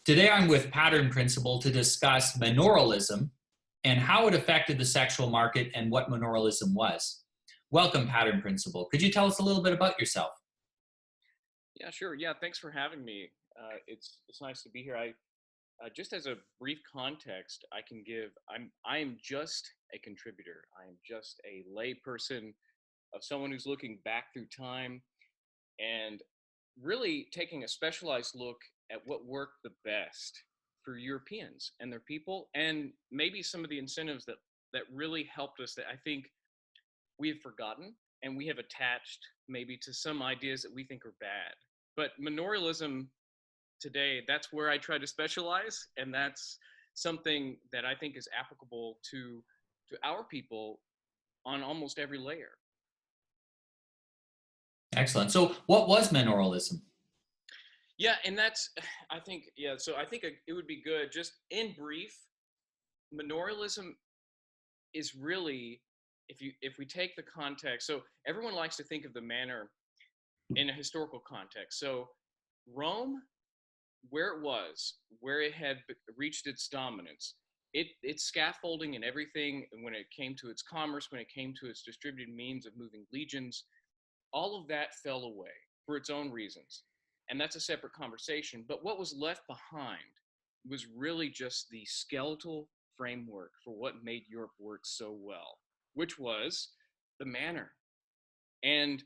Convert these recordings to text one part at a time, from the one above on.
Today I'm with Pattern Principle to discuss manorialism and how it affected the sexual market and what manorialism was. Welcome, Pattern Principle. Could you tell us a little bit about yourself? Yeah, sure. Yeah, thanks for having me. It's nice to be here. I just as a brief context, I can give. I am just a contributor. I am just a lay person of someone who's looking back through time and really taking a specialized look at what worked the best for Europeans and their people, and maybe some of the incentives that really helped us that I think we have forgotten and we have attached maybe to some ideas that we think are bad. But manorialism today, that's where I try to specialize, and that's something that I think is applicable to our people on almost every layer. Excellent. So what was manorialism? Yeah, and that's I think yeah, so I think it would be good just in brief. Manorialism is really, if we take the context, so everyone likes to think of the manor in a historical context. So Rome, where it had reached its dominance, its scaffolding and everything, and when it came to its commerce, when it came to its distributed means of moving legions, all of that fell away for its own reasons. And that's a separate conversation. But what was left behind was really just the skeletal framework for what made Europe work so well, which was the manor. And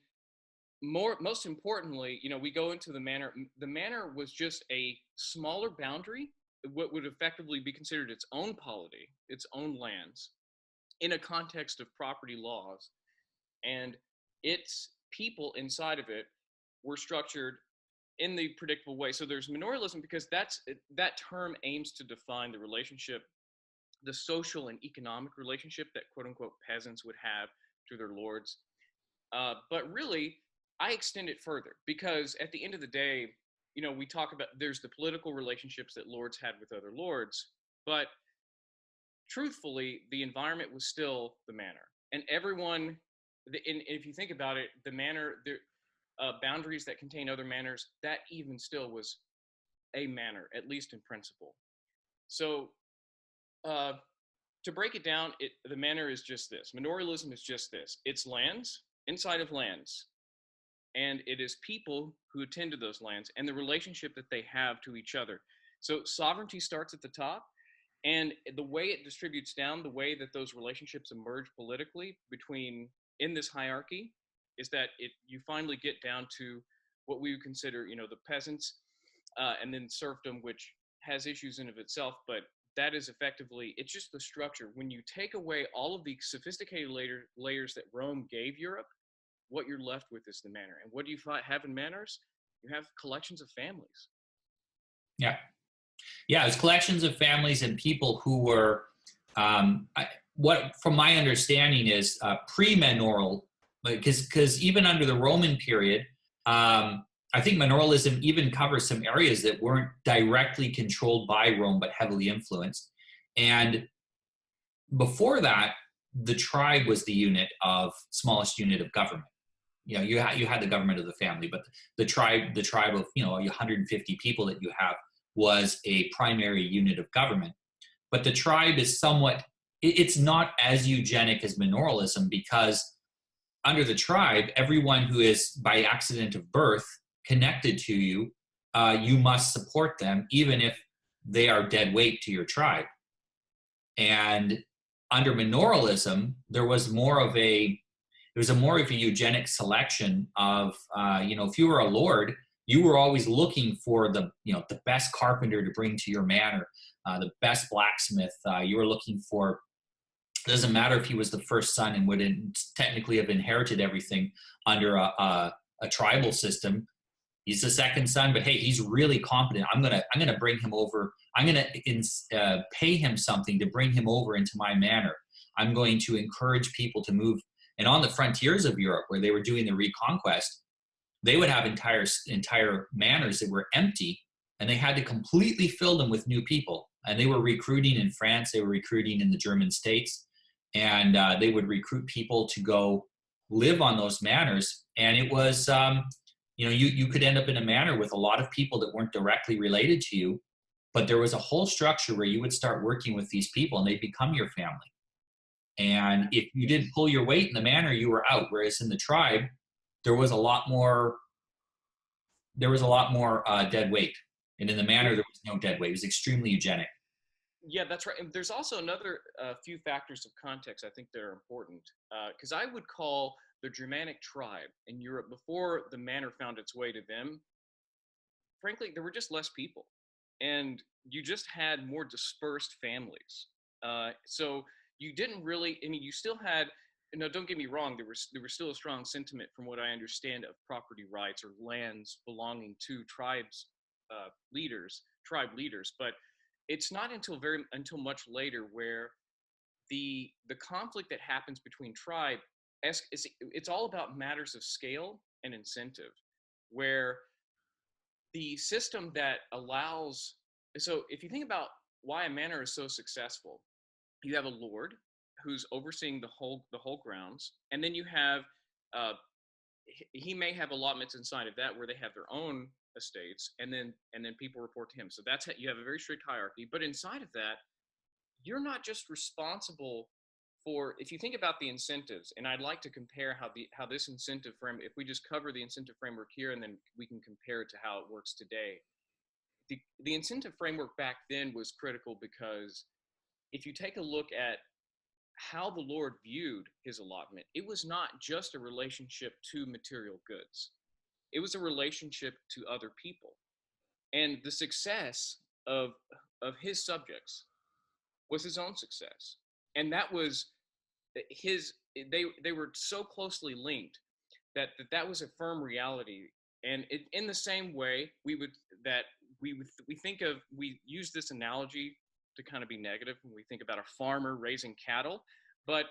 most importantly, we go into the manor. The manor was just a smaller boundary, what would effectively be considered its own polity, its own lands, in a context of property laws. And its people inside of it were structured in the predictable way. So there's manorialism because that term aims to define the relationship, the social and economic relationship that quote unquote peasants would have to their lords. But really, I extend it further because at the end of the day, we talk about there's the political relationships that lords had with other lords, but truthfully, the environment was still the manor. And everyone, if you think about it, the manor, the boundaries that contain other manors, that even still was a manor, at least in principle. So to break it down, the manor is just this. Manorialism is just this. It's lands inside of lands. And it is people who attend to those lands and the relationship that they have to each other. So sovereignty starts at the top, and the way it distributes down, the way that those relationships emerge politically in this hierarchy, is that you finally get down to what we would consider, the peasants, and then serfdom, which has issues in of itself, but that is effectively, it's just the structure. When you take away all of the sophisticated layers that Rome gave Europe, what you're left with is the manor. And what do you have in manors? You have collections of families. Yeah. Yeah, it's collections of families and people who were, what from my understanding is pre-manorial, because even under the Roman period, I think manorialism even covers some areas that weren't directly controlled by Rome, but heavily influenced. And before that, the tribe was the smallest unit of government. You had the government of the family, but the tribe of 150 people that you have was a primary unit of government. But the tribe is it's not as eugenic as manorialism, because under the tribe, everyone who is by accident of birth connected to you, you must support them, even if they are dead weight to your tribe. And under manorialism, there was more of a eugenic selection of, if you were a lord, you were always looking for the best carpenter to bring to your manor, the best blacksmith. You were looking for, it doesn't matter if he was the first son and wouldn't technically have inherited everything under a tribal system. He's the second son, but hey, he's really competent. I'm gonna bring him over. I'm gonna pay him something to bring him over into my manor. I'm going to encourage people to move. And on the frontiers of Europe, where they were doing the reconquest, they would have entire manors that were empty, and they had to completely fill them with new people. And they were recruiting in France, they were recruiting in the German states, and they would recruit people to go live on those manors. And it was, you could end up in a manor with a lot of people that weren't directly related to you, But there was a whole structure where you would start working with these people and they become your family. And if you didn't pull your weight in the manor, you were out. Whereas in the tribe, there was a lot more dead weight. And in the manor, there was no dead weight. It was extremely eugenic. Yeah, that's right. And there's also another few factors of context I think that are important. Because I would call the Germanic tribe in Europe, before the manor found its way to them, frankly, there were just less people. And you just had more dispersed families. So you didn't really, I mean, you still had, no, don't get me wrong, there was still a strong sentiment, from what I understand, of property rights or lands belonging to tribe leaders. But it's not until much later where the conflict that happens between tribe, it's all about matters of scale and incentive, where the system that allows, so if you think about why a manor is so successful, you have a lord who's overseeing the whole grounds, and then you have uh, he may have allotments inside of that where they have their own estates, and then people report to him. So that's how you have a very strict hierarchy. But inside of that, you're not just responsible for, if you think about the incentives, and I'd like to compare how this incentive frame, if we just cover the incentive framework here and then we can compare it to how it works today. The incentive framework back then was critical because if you take a look at how the Lord viewed his allotment, it was not just a relationship to material goods. It was a relationship to other people. And the success of his subjects was his own success. And that was they were so closely linked that was a firm reality. And in the same way, we use this analogy to kind of be negative when we think about a farmer raising cattle, but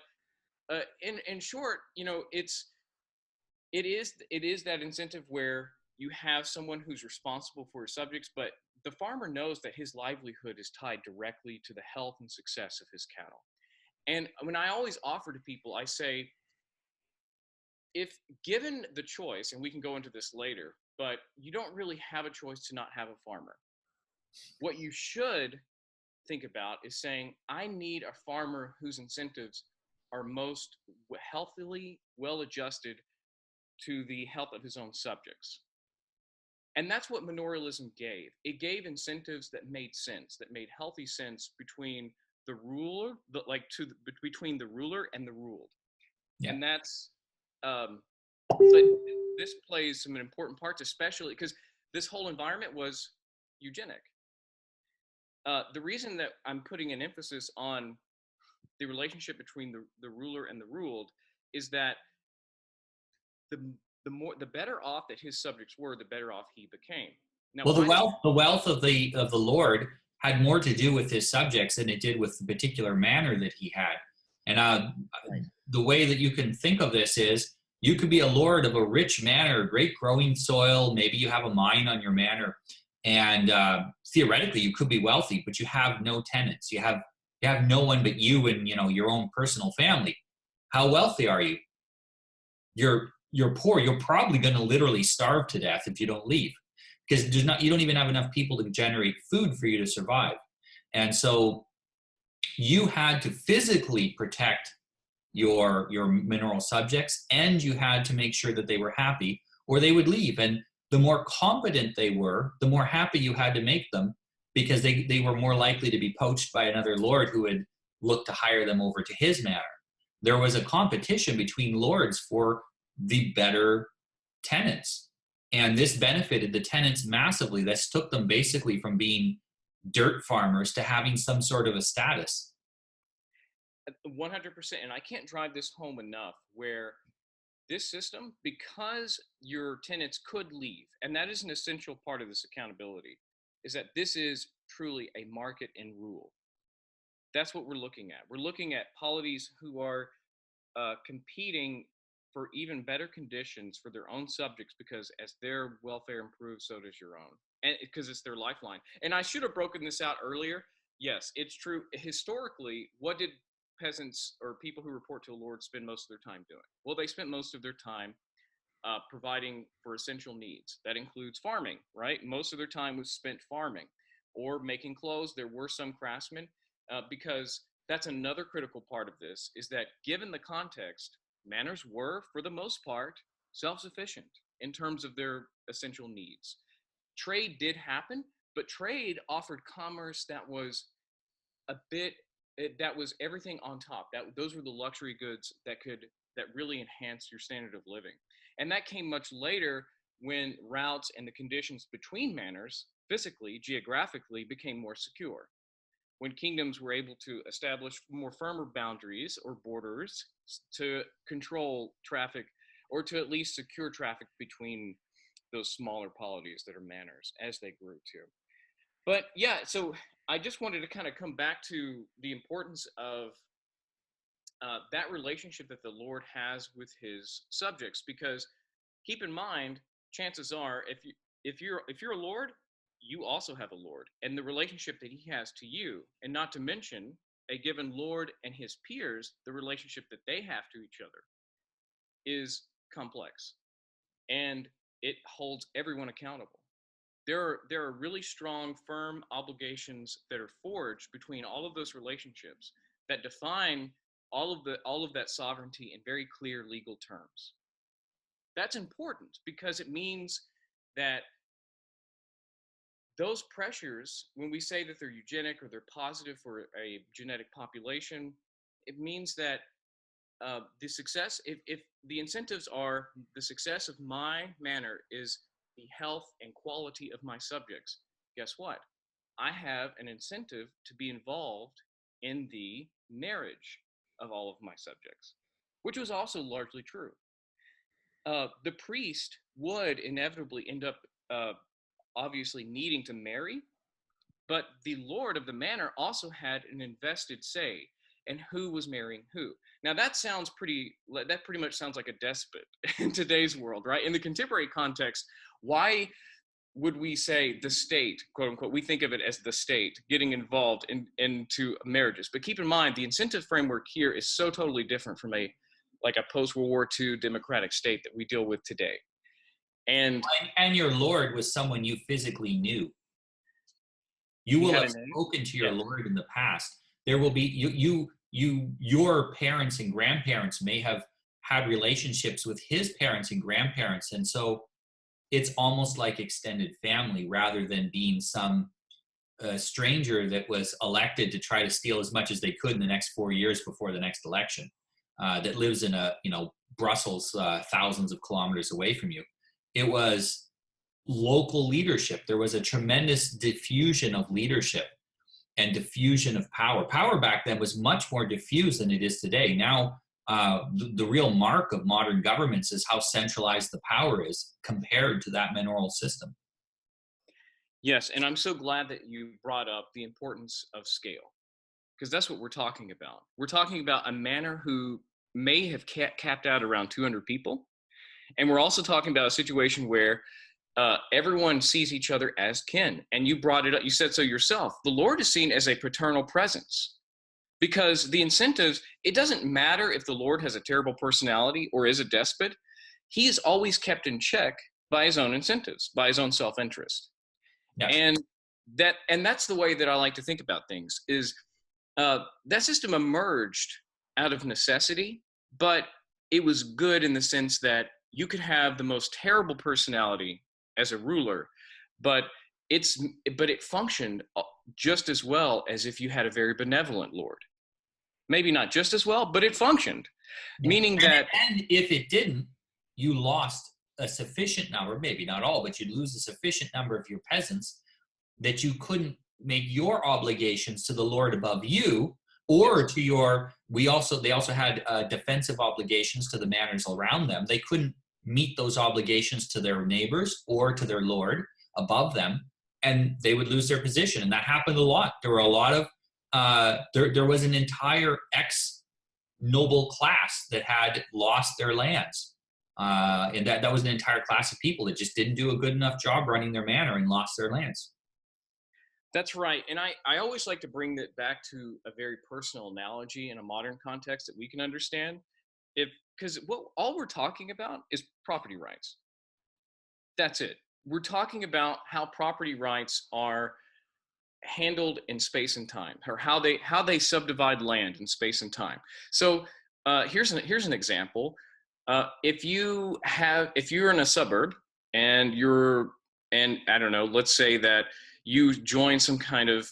in short, it is that incentive where you have someone who's responsible for his subjects, but the farmer knows that his livelihood is tied directly to the health and success of his cattle. And when I always offer to people, I say, if given the choice, and we can go into this later, but you don't really have a choice to not have a farmer. What you should think about is saying, I need a farmer whose incentives are most healthily well adjusted to the health of his own subjects. And that's what manorialism gave. It gave incentives that made sense, that made healthy sense between the ruler, between the ruler and the ruled. Yeah. And that's, but this plays some important parts, especially because this whole environment was eugenic. The reason that I'm putting an emphasis on the relationship between the ruler and the ruled is that the better off that his subjects were, the better off he became. Now, well, the wealth of the Lord had more to do with his subjects than it did with the particular manor that he had. And right. The way that you can think of this is, you could be a lord of a rich manor, great growing soil. Maybe you have a mine on your manor, and theoretically you could be wealthy, but you have no tenants. You have no one but you and your own personal family. How wealthy are you? You're poor. You're probably going to literally starve to death if you don't leave, because you don't even have enough people to generate food for you to survive. And so you had to physically protect your mineral subjects, and you had to make sure that they were happy or they would leave. And the more competent they were, the more happy you had to make them, because they were more likely to be poached by another lord who would look to hire them over to his manor. There was a competition between lords for the better tenants, and this benefited the tenants massively. This took them basically from being dirt farmers to having some sort of a status. 100%. And I can't drive this home enough, where this system, because your tenants could leave, and that is an essential part of this accountability, is that this is truly a market and rule. That's what we're looking at. We're looking at polities who are competing for even better conditions for their own subjects, because as their welfare improves, so does your own, and because it's their lifeline. And I should have broken this out earlier. Yes, it's true. Historically, what did peasants or people who report to a lord spend most of their time doing? Well, they spent most of their time providing for essential needs. That includes farming, right? Most of their time was spent farming. or making clothes. There were some craftsmen, because that's another critical part of this, is that given the context, manors were, for the most part, self-sufficient in terms of their essential needs. Trade did happen, but trade offered commerce that was a bit, that was everything on top. Those were the luxury goods that really enhanced your standard of living. And that came much later, when routes and the conditions between manors, physically, geographically, became more secure. When kingdoms were able to establish more firmer boundaries or borders to control traffic, or to at least secure traffic between those smaller polities that are manors as they grew too. But yeah, so I just wanted to kind of come back to the importance of that relationship that the Lord has with his subjects, because keep in mind, chances are, if you're a Lord, you also have a Lord, and the relationship that he has to you, and not to mention a given Lord and his peers, the relationship that they have to each other is complex, and it holds everyone accountable. There are really strong, firm obligations that are forged between all of those relationships that define all of that sovereignty in very clear legal terms. That's important because it means that those pressures, when we say that they're eugenic or they're positive for a genetic population, it means that the success, if the incentives are the success of my manor is the health and quality of my subjects, guess what? I have an incentive to be involved in the marriage of all of my subjects, which was also largely true. The priest would inevitably end up obviously needing to marry, but the lord of the manor also had an invested say in who was marrying who. Now that pretty much sounds like a despot in today's world, right? In the contemporary context, why would we say the state, quote unquote, we think of it as the state getting involved into marriages? But keep in mind, the incentive framework here is so totally different from a post-World War II democratic state that we deal with today. And your lord was someone you physically knew. You will have spoken to your lord in the past. There will be your parents and grandparents may have had relationships with his parents and grandparents, and so it's almost like extended family rather than being some stranger that was elected to try to steal as much as they could in the next 4 years before the next election, that lives in Brussels, thousands of kilometers away from you. It was local leadership. There was a tremendous diffusion of leadership and diffusion of power. Power back then was much more diffused than it is today. Now, the real mark of modern governments is how centralized the power is compared to that manorial system. Yes, and I'm so glad that you brought up the importance of scale, because that's what we're talking about. We're talking about a manor who may have capped out around 200 people, and we're also talking about a situation where everyone sees each other as kin. And you brought it up, you said so yourself. The Lord is seen as a paternal presence, because the incentives, it doesn't matter if the Lord has a terrible personality or is a despot. He is always kept in check by his own incentives, by his own self-interest. Yes. And that's the way that I like to think about things, is that system emerged out of necessity, but it was good in the sense that you could have the most terrible personality as a ruler, but it functioned just as well as if you had a very benevolent lord. Maybe not just as well, but it functioned. Yeah. Meaning that, and if it didn't, you lost a sufficient number, maybe not all, but you'd lose a sufficient number of your peasants that you couldn't make your obligations to the lord above you, or to your. They also had defensive obligations to the manors around them. They couldn't meet those obligations to their neighbors or to their lord above them, and they would lose their position. And that happened a lot. There were a lot of there was an entire ex-noble class that had lost their lands, and that was an entire class of people that just didn't do a good enough job running their manor and lost their lands. That's right. And I always like to bring that back to a very personal analogy in a modern context that we can understand. Because all we're talking about is property rights. That's it. We're talking about how property rights are handled in space and time, or how they subdivide land in space and time. So here's an example. If you're in a suburb and I don't know, let's say that you join some kind of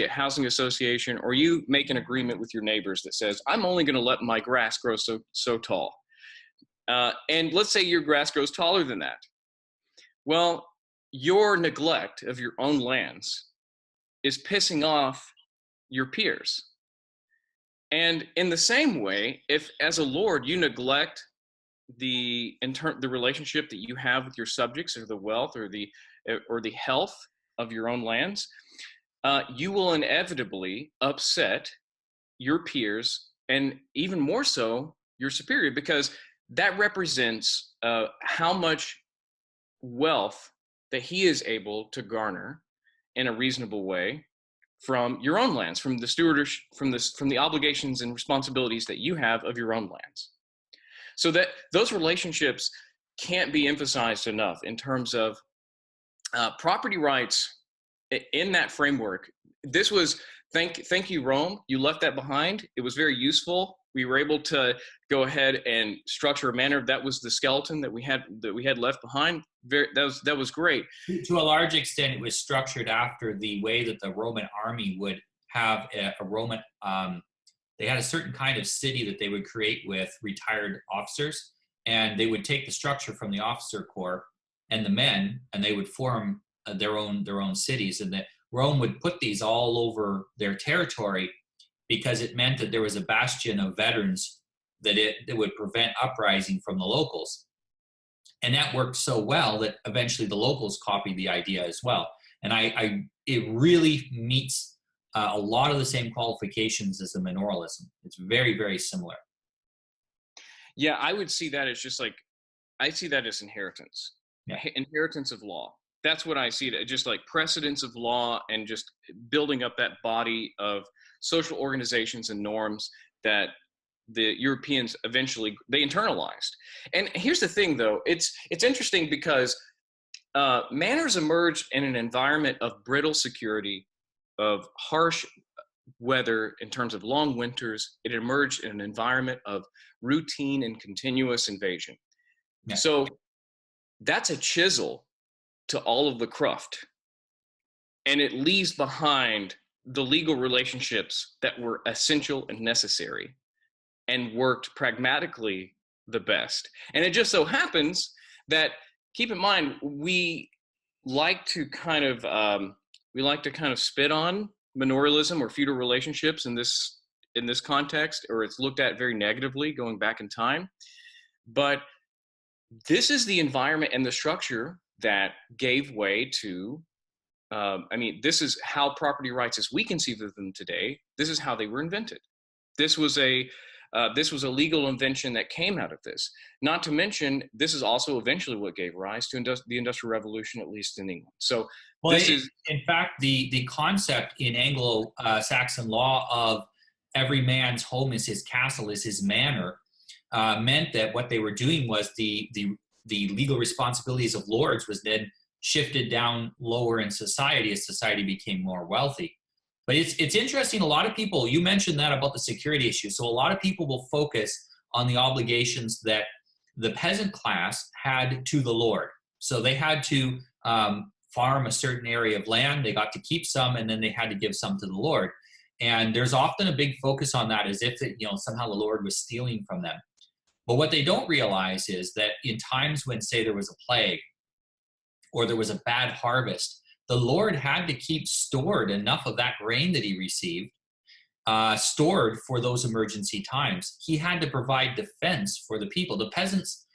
housing association, or you make an agreement with your neighbors that says, I'm only going to let my grass grow so tall. And let's say your grass grows taller than that. Well, your neglect of your own lands is pissing off your peers. And in the same way, if as a lord you neglect the relationship that you have with your subjects, or the wealth, or the health of your own lands, you will inevitably upset your peers, and even more so your superior, because that represents how much wealth that he is able to garner in a reasonable way from your own lands, from the stewardship, from the obligations and responsibilities that you have of your own lands. So that those relationships can't be emphasized enough in terms of property rights in that framework. This was, thank you, Rome. You left that behind. It was very useful. We were able to go ahead and structure a manner. That was the skeleton that we had left behind. That was great. To a large extent, it was structured after the way that the Roman army would have a Roman. They had a certain kind of city that they would create with retired officers, and they would take the structure from the officer corps and the men, and they would form their own cities. And that Rome would put these all over their territory, because it meant that there was a bastion of veterans that would prevent uprising from the locals. And that worked so well that eventually the locals copied the idea as well. And it really meets a lot of the same qualifications as the Manorialism. It's very, very similar. Yeah, I would see that as just like, I see that as inheritance. Yeah. Inheritance of law. That's what I see it, just like precedence of law, and just building up that body of social organizations and norms that the Europeans eventually they internalized. And here's the thing, though, it's interesting because manners emerged in an environment of brittle security, of harsh weather in terms of long winters. It emerged in an environment of routine and continuous invasion. Yeah. So that's a chisel to all of the cruft, and it leaves behind the legal relationships that were essential and necessary and worked pragmatically the best. And it just so happens that, keep in mind, we like to kind of spit on manorialism or feudal relationships in this context, or it's looked at very negatively going back in time. But this is the environment and the structure that gave way to, this is how property rights as we conceive of them today, this is how they were invented. This was a legal invention that came out of this. Not to mention, this is also eventually what gave rise to the Industrial Revolution, at least in England. So in fact, the concept in Anglo-Saxon law of every man's home is his castle, is his manor, meant that what they were doing was the legal responsibilities of lords was then shifted down lower in society as society became more wealthy. But it's interesting, a lot of people, you mentioned that about the security issue, so a lot of people will focus on the obligations that the peasant class had to the lord. So they had to farm a certain area of land, they got to keep some, and then they had to give some to the lord. And there's often a big focus on that, as if somehow the lord was stealing from them. But what they don't realize is that in times when, say, there was a plague or there was a bad harvest, the Lord had to keep stored enough of that grain that he received, stored for those emergency times. He had to provide defense for the people. The peasants,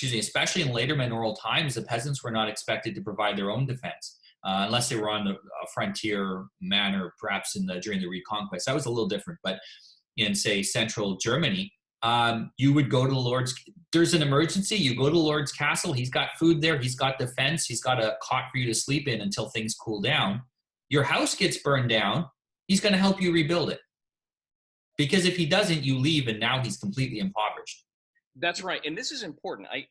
especially in later manorial times, the peasants were not expected to provide their own defense unless they were on a frontier manor, perhaps during the Reconquest. That was a little different. But in, say, central Germany, you would go to the Lord's, there's an emergency, you go to the Lord's castle, he's got food there, he's got defense, he's got a cot for you to sleep in until things cool down. Your house gets burned down, he's going to help you rebuild it. Because if he doesn't, you leave, and now he's completely impoverished. That's right. And this is important. I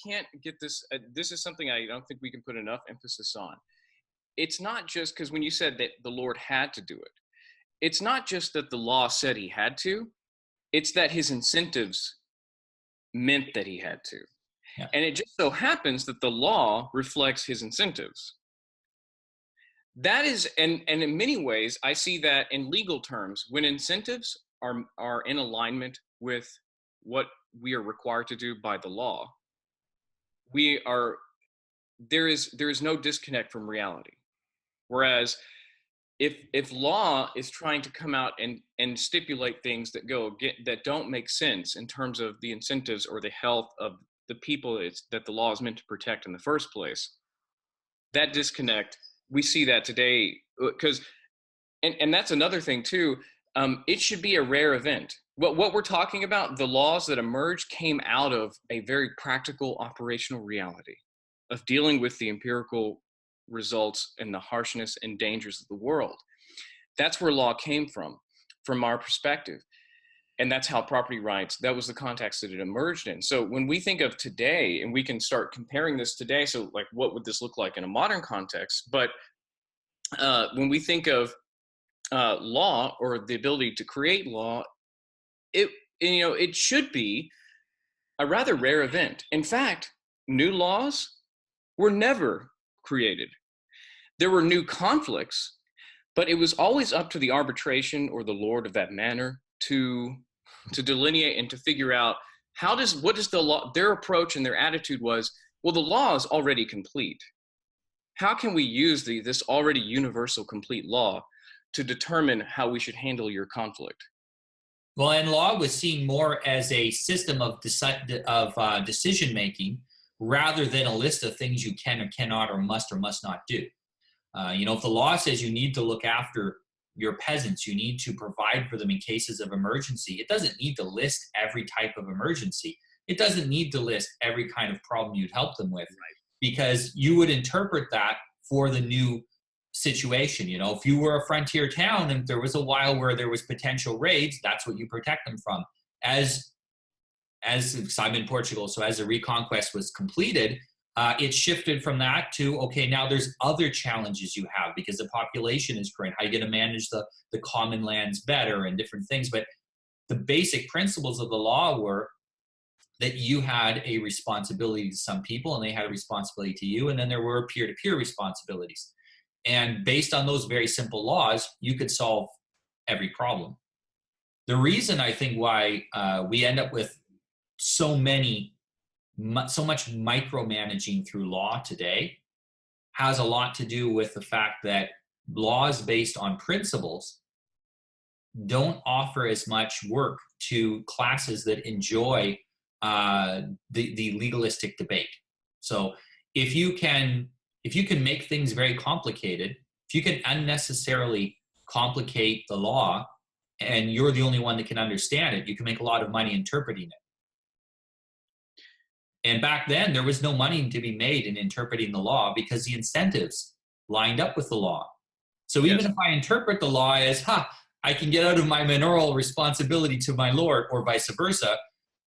can't get this. This is something I don't think we can put enough emphasis on. it's not just because when you said that the Lord had to do it, it's not just that the law said he had to, it's that his incentives meant that he had to. Yeah. And it just so happens that the law reflects his incentives. That is, and in many ways, I see that in legal terms, when incentives are in alignment with what we are required to do by the law, there is no disconnect from reality. Whereas if law is trying to come out and stipulate things that don't make sense in terms of the incentives or the health of the people that the law is meant to protect in the first place, that disconnect, we see that today, because and that's another thing too. It should be a rare event. What we're talking about, the laws that emerged came out of a very practical operational reality of dealing with the empirical results and the harshness and dangers of the world. That's where law came from our perspective. And that's how property rights, that was the context that it emerged in. So when we think of today, and we can start comparing this today, so like what would this look like in a modern context? But when we think of law or the ability to create law, it should be a rather rare event. In fact, new laws were never created. There were new conflicts, but it was always up to the arbitration or the lord of that manor to delineate and to figure out what does the law, their approach and their attitude was, well, the law is already complete. How can we use this already universal complete law to determine how we should handle your conflict? Well, and law was seen more as a system of decision making rather than a list of things you can or cannot or must not do. If the law says you need to look after your peasants, you need to provide for them in cases of emergency, it doesn't need to list every type of emergency. It doesn't need to list every kind of problem you'd help them with, because you would interpret that for the new situation. If you were a frontier town and there was a while where there was potential raids, that's what you protect them from. As I'm in Portugal, so as the reconquest was completed, it shifted from that to, okay, now there's other challenges you have because the population is growing. How are you going to manage the common lands better and different things? But the basic principles of the law were that you had a responsibility to some people and they had a responsibility to you, and then there were peer-to-peer responsibilities. And based on those very simple laws, you could solve every problem. The reason I think why we end up with so much micromanaging through law today has a lot to do with the fact that laws based on principles don't offer as much work to classes that enjoy the legalistic debate. So if you can make things very complicated, if you can unnecessarily complicate the law and you're the only one that can understand it, you can make a lot of money interpreting it. And back then, there was no money to be made in interpreting the law because the incentives lined up with the law. So even if I interpret the law as, I can get out of my manorial responsibility to my lord, or vice versa,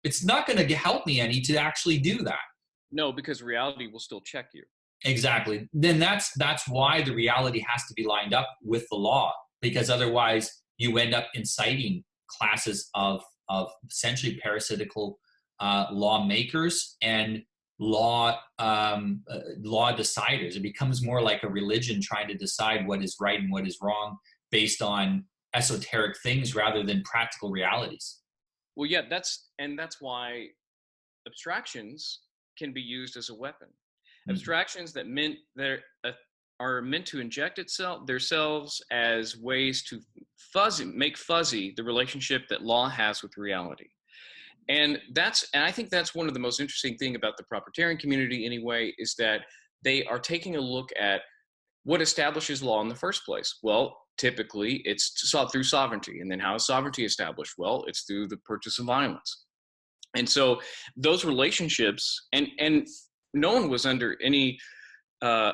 it's not going to help me any to actually do that. No, because reality will still check you. Exactly. Then that's why the reality has to be lined up with the law, because otherwise you end up inciting classes of essentially parasitical lawmakers and law deciders. It becomes more like a religion trying to decide what is right and what is wrong based on esoteric things rather than practical realities. Well, yeah, that's why abstractions can be used as a weapon. Mm-hmm. Abstractions that are meant to inject themselves as ways to make fuzzy the relationship that law has with reality. And I think that's one of the most interesting thing about the proprietarian community anyway, is that they are taking a look at what establishes law in the first place. Well, typically it's sought through sovereignty. And then how is sovereignty established? Well, it's through the purchase of violence. And so those relationships, and no one was under any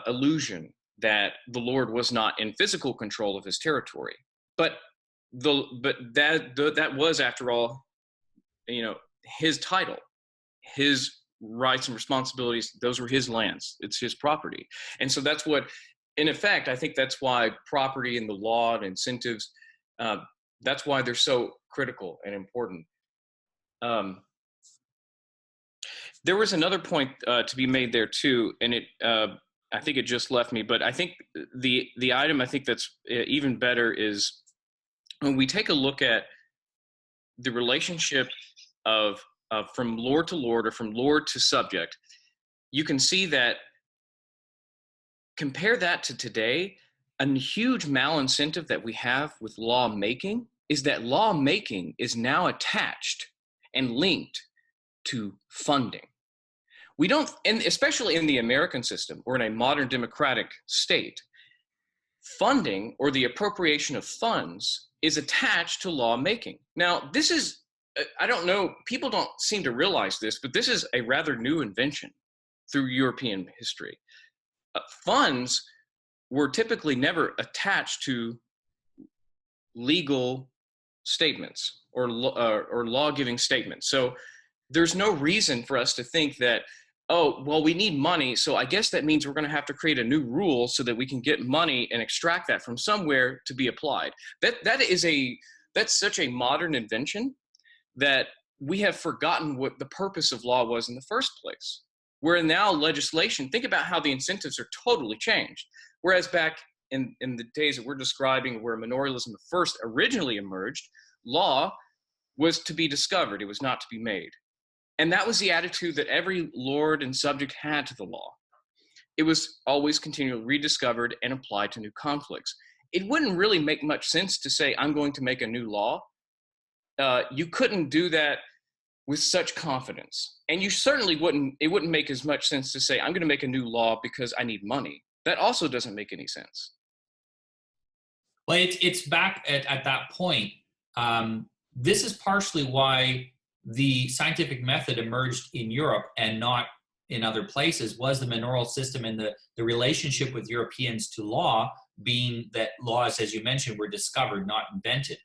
illusion that the Lord was not in physical control of his territory. But that was, after all, his title, his rights and responsibilities, those were his lands. It's his property. And so that's what in effect, I think that's why property and the law and incentives, that's why they're so critical and important. There was another point to be made there too, and I think it just left me, but I think the item I think that's even better is when we take a look at the relationship of from lord to lord or from lord to subject, you can see that, compare that to today, a huge malincentive that we have with lawmaking is that lawmaking is now attached and linked to funding. We don't, and especially in the American system or in a modern democratic state, funding or the appropriation of funds is attached to lawmaking. Now, this is, I don't know, people don't seem to realize this, but this is a rather new invention through European history. Funds were typically never attached to legal statements or law-giving statements. So there's no reason for us to think that, oh, well, we need money, so I guess that means we're going to have to create a new rule so that we can get money and extract that from somewhere to be applied. That's such a modern invention that we have forgotten what the purpose of law was in the first place. Where now legislation, think about how the incentives are totally changed. Whereas back in the days that we're describing where Manorialism first originally emerged, law was to be discovered, it was not to be made. And that was the attitude that every lord and subject had to the law. It was always continually rediscovered and applied to new conflicts. It wouldn't really make much sense to say, I'm going to make a new law. You couldn't do that with such confidence. And you certainly it wouldn't make as much sense to say, I'm going to make a new law because I need money. That also doesn't make any sense. Well, it's back at that point. This is partially why the scientific method emerged in Europe and not in other places, was the manorial system and the relationship with Europeans to law, being that laws, as you mentioned, were discovered, not invented.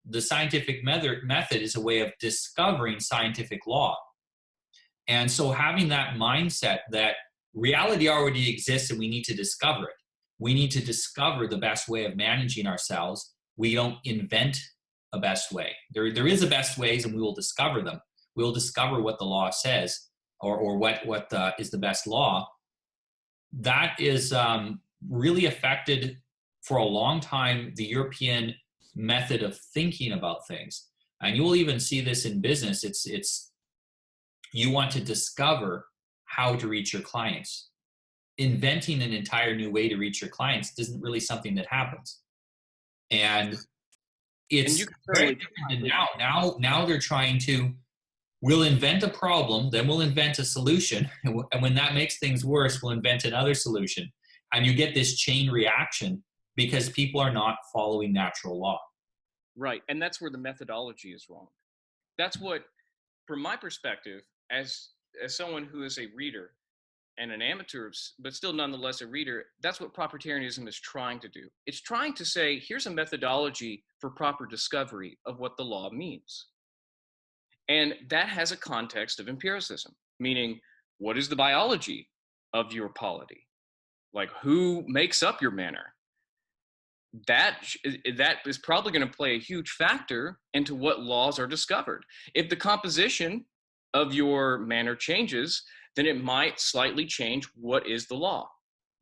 The scientific method is a way of discovering scientific law. And so having that mindset that reality already exists and we need to discover it. We need to discover the best way of managing ourselves. We don't invent a best way. There is a best ways, and we will discover them. We will discover what the law says, or what is the best law. That is really affected for a long time the European method of thinking about things, and you will even see this in business. It's you want to discover how to reach your clients. Inventing an entire new way to reach your clients isn't really something that happens, and it's very different now they're trying to, we'll invent a problem, then we'll invent a solution, and when that makes things worse, we'll invent another solution, and you get this chain reaction because people are not following natural law. Right, and that's where the methodology is wrong. That's what, from my perspective, as someone who is a reader and an amateur, but still nonetheless a reader, that's what propertarianism is trying to do. It's trying to say, here's a methodology for proper discovery of what the law means. And that has a context of empiricism, meaning what is the biology of your polity? Like, who makes up your manor? That is probably going to play a huge factor into what laws are discovered. If the composition of your manor changes, then it might slightly change what is the law.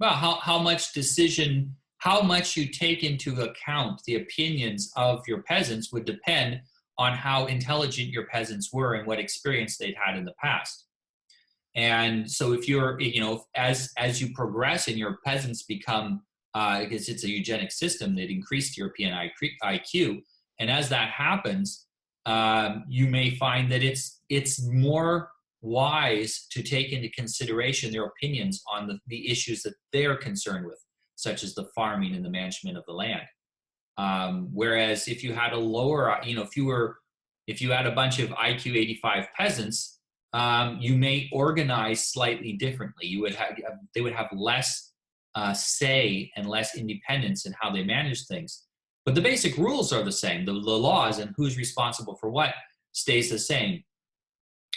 Well, how much you take into account the opinions of your peasants would depend on how intelligent your peasants were and what experience they'd had in the past. And so if you're, as you progress and your peasants become, because it's a eugenic system that increased European IQ, and as that happens, you may find that it's more wise to take into consideration their opinions on the issues that they're concerned with, such as the farming and the management of the land. Whereas if you had a lower, if you had a bunch of IQ 85 peasants, you may organize slightly differently. They would have less say and less independence in how they manage things. But the basic rules are the same. The laws and who's responsible for what stays the same.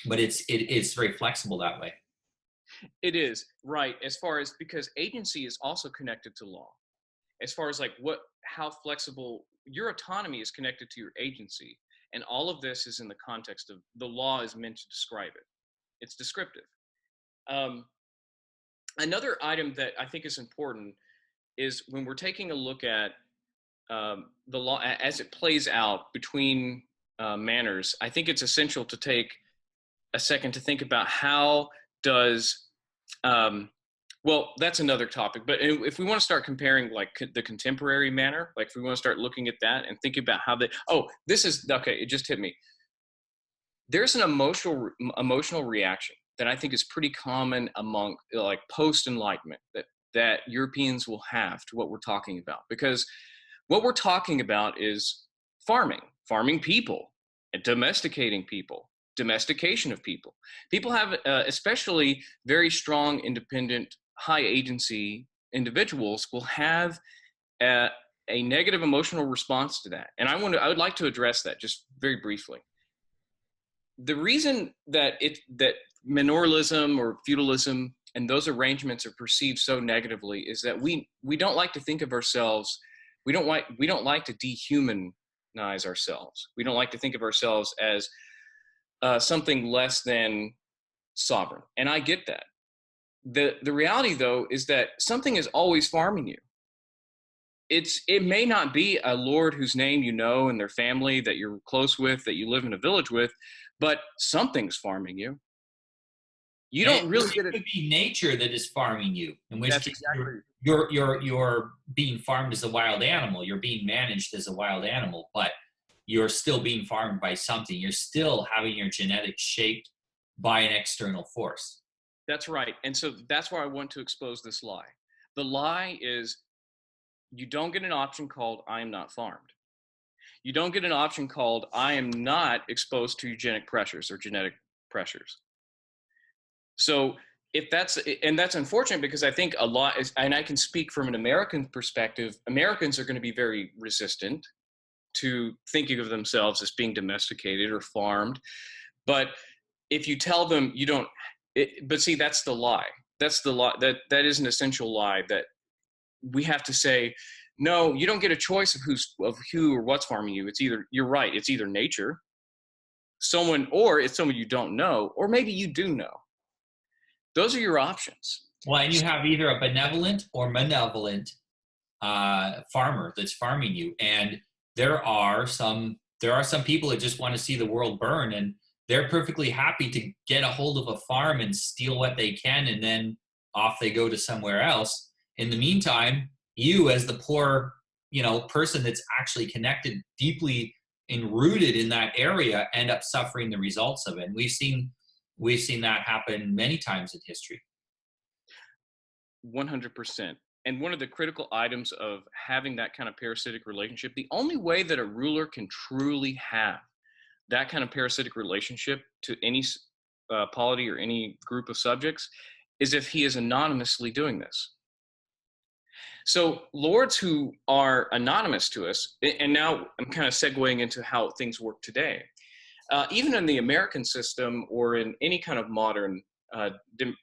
But it's very flexible that way. It is, right, as far as, because agency is also connected to law. As far as like how flexible your autonomy is connected to your agency. And all of this is in the context of the law is meant to describe it. It's descriptive. Another item that I think is important is when we're taking a look at the law as it plays out between manners, I think it's essential to take a second to think about how does, well, that's another topic, but if we want to start comparing like the contemporary manner, like if we want to start looking at that and thinking about how this is, okay, it just hit me. There's an emotional reaction that I think is pretty common among like post-Enlightenment that Europeans will have to what we're talking about, because what we're talking about is farming people, and domesticating people, domestication of people. People have, especially very strong, independent, high agency individuals will have a negative emotional response to that. And I would like to address that just very briefly. The reason that manorialism or feudalism and those arrangements are perceived so negatively is that we don't like to think of ourselves. We don't like to dehumanize ourselves. We don't like to think of ourselves as something less than sovereign. And I get that. The reality, though, is that something is always farming you. It may not be a lord whose name you know and their family that you're close with, that you live in a village with, but something's farming you. You don't really get it. It could be nature that is farming you, in which That's case exactly. you're being farmed as a wild animal. You're being managed as a wild animal, but you're still being farmed by something. You're still having your genetics shaped by an external force. That's right. And so that's why I want to expose this lie. The lie is you don't get an option called I am not farmed. You don't get an option called I am not exposed to eugenic pressures or genetic pressures. So that's unfortunate, because I think a lot is, and I can speak from an American perspective, Americans are going to be very resistant to thinking of themselves as being domesticated or farmed. But if you tell them you don't, but see, that's the lie. That's the lie. That is an essential lie, that we have to say, no, you don't get a choice of who or what's farming you. It's either, you're right, it's either nature, or it's someone you don't know, or maybe you do know. Those are your options. Well, and you have either a benevolent or malevolent farmer that's farming you. And there are some people that just want to see the world burn, and they're perfectly happy to get a hold of a farm and steal what they can, and then off they go to somewhere else. In the meantime, you as the poor, person that's actually connected deeply and rooted in that area end up suffering the results of it. And we've seen that happen many times in history. 100%. And one of the critical items of having that kind of parasitic relationship, the only way that a ruler can truly have that kind of parasitic relationship to any polity or any group of subjects, is if he is anonymously doing this. So lords who are anonymous to us, and now I'm kind of segueing into how things work today, even in the American system or in any kind of modern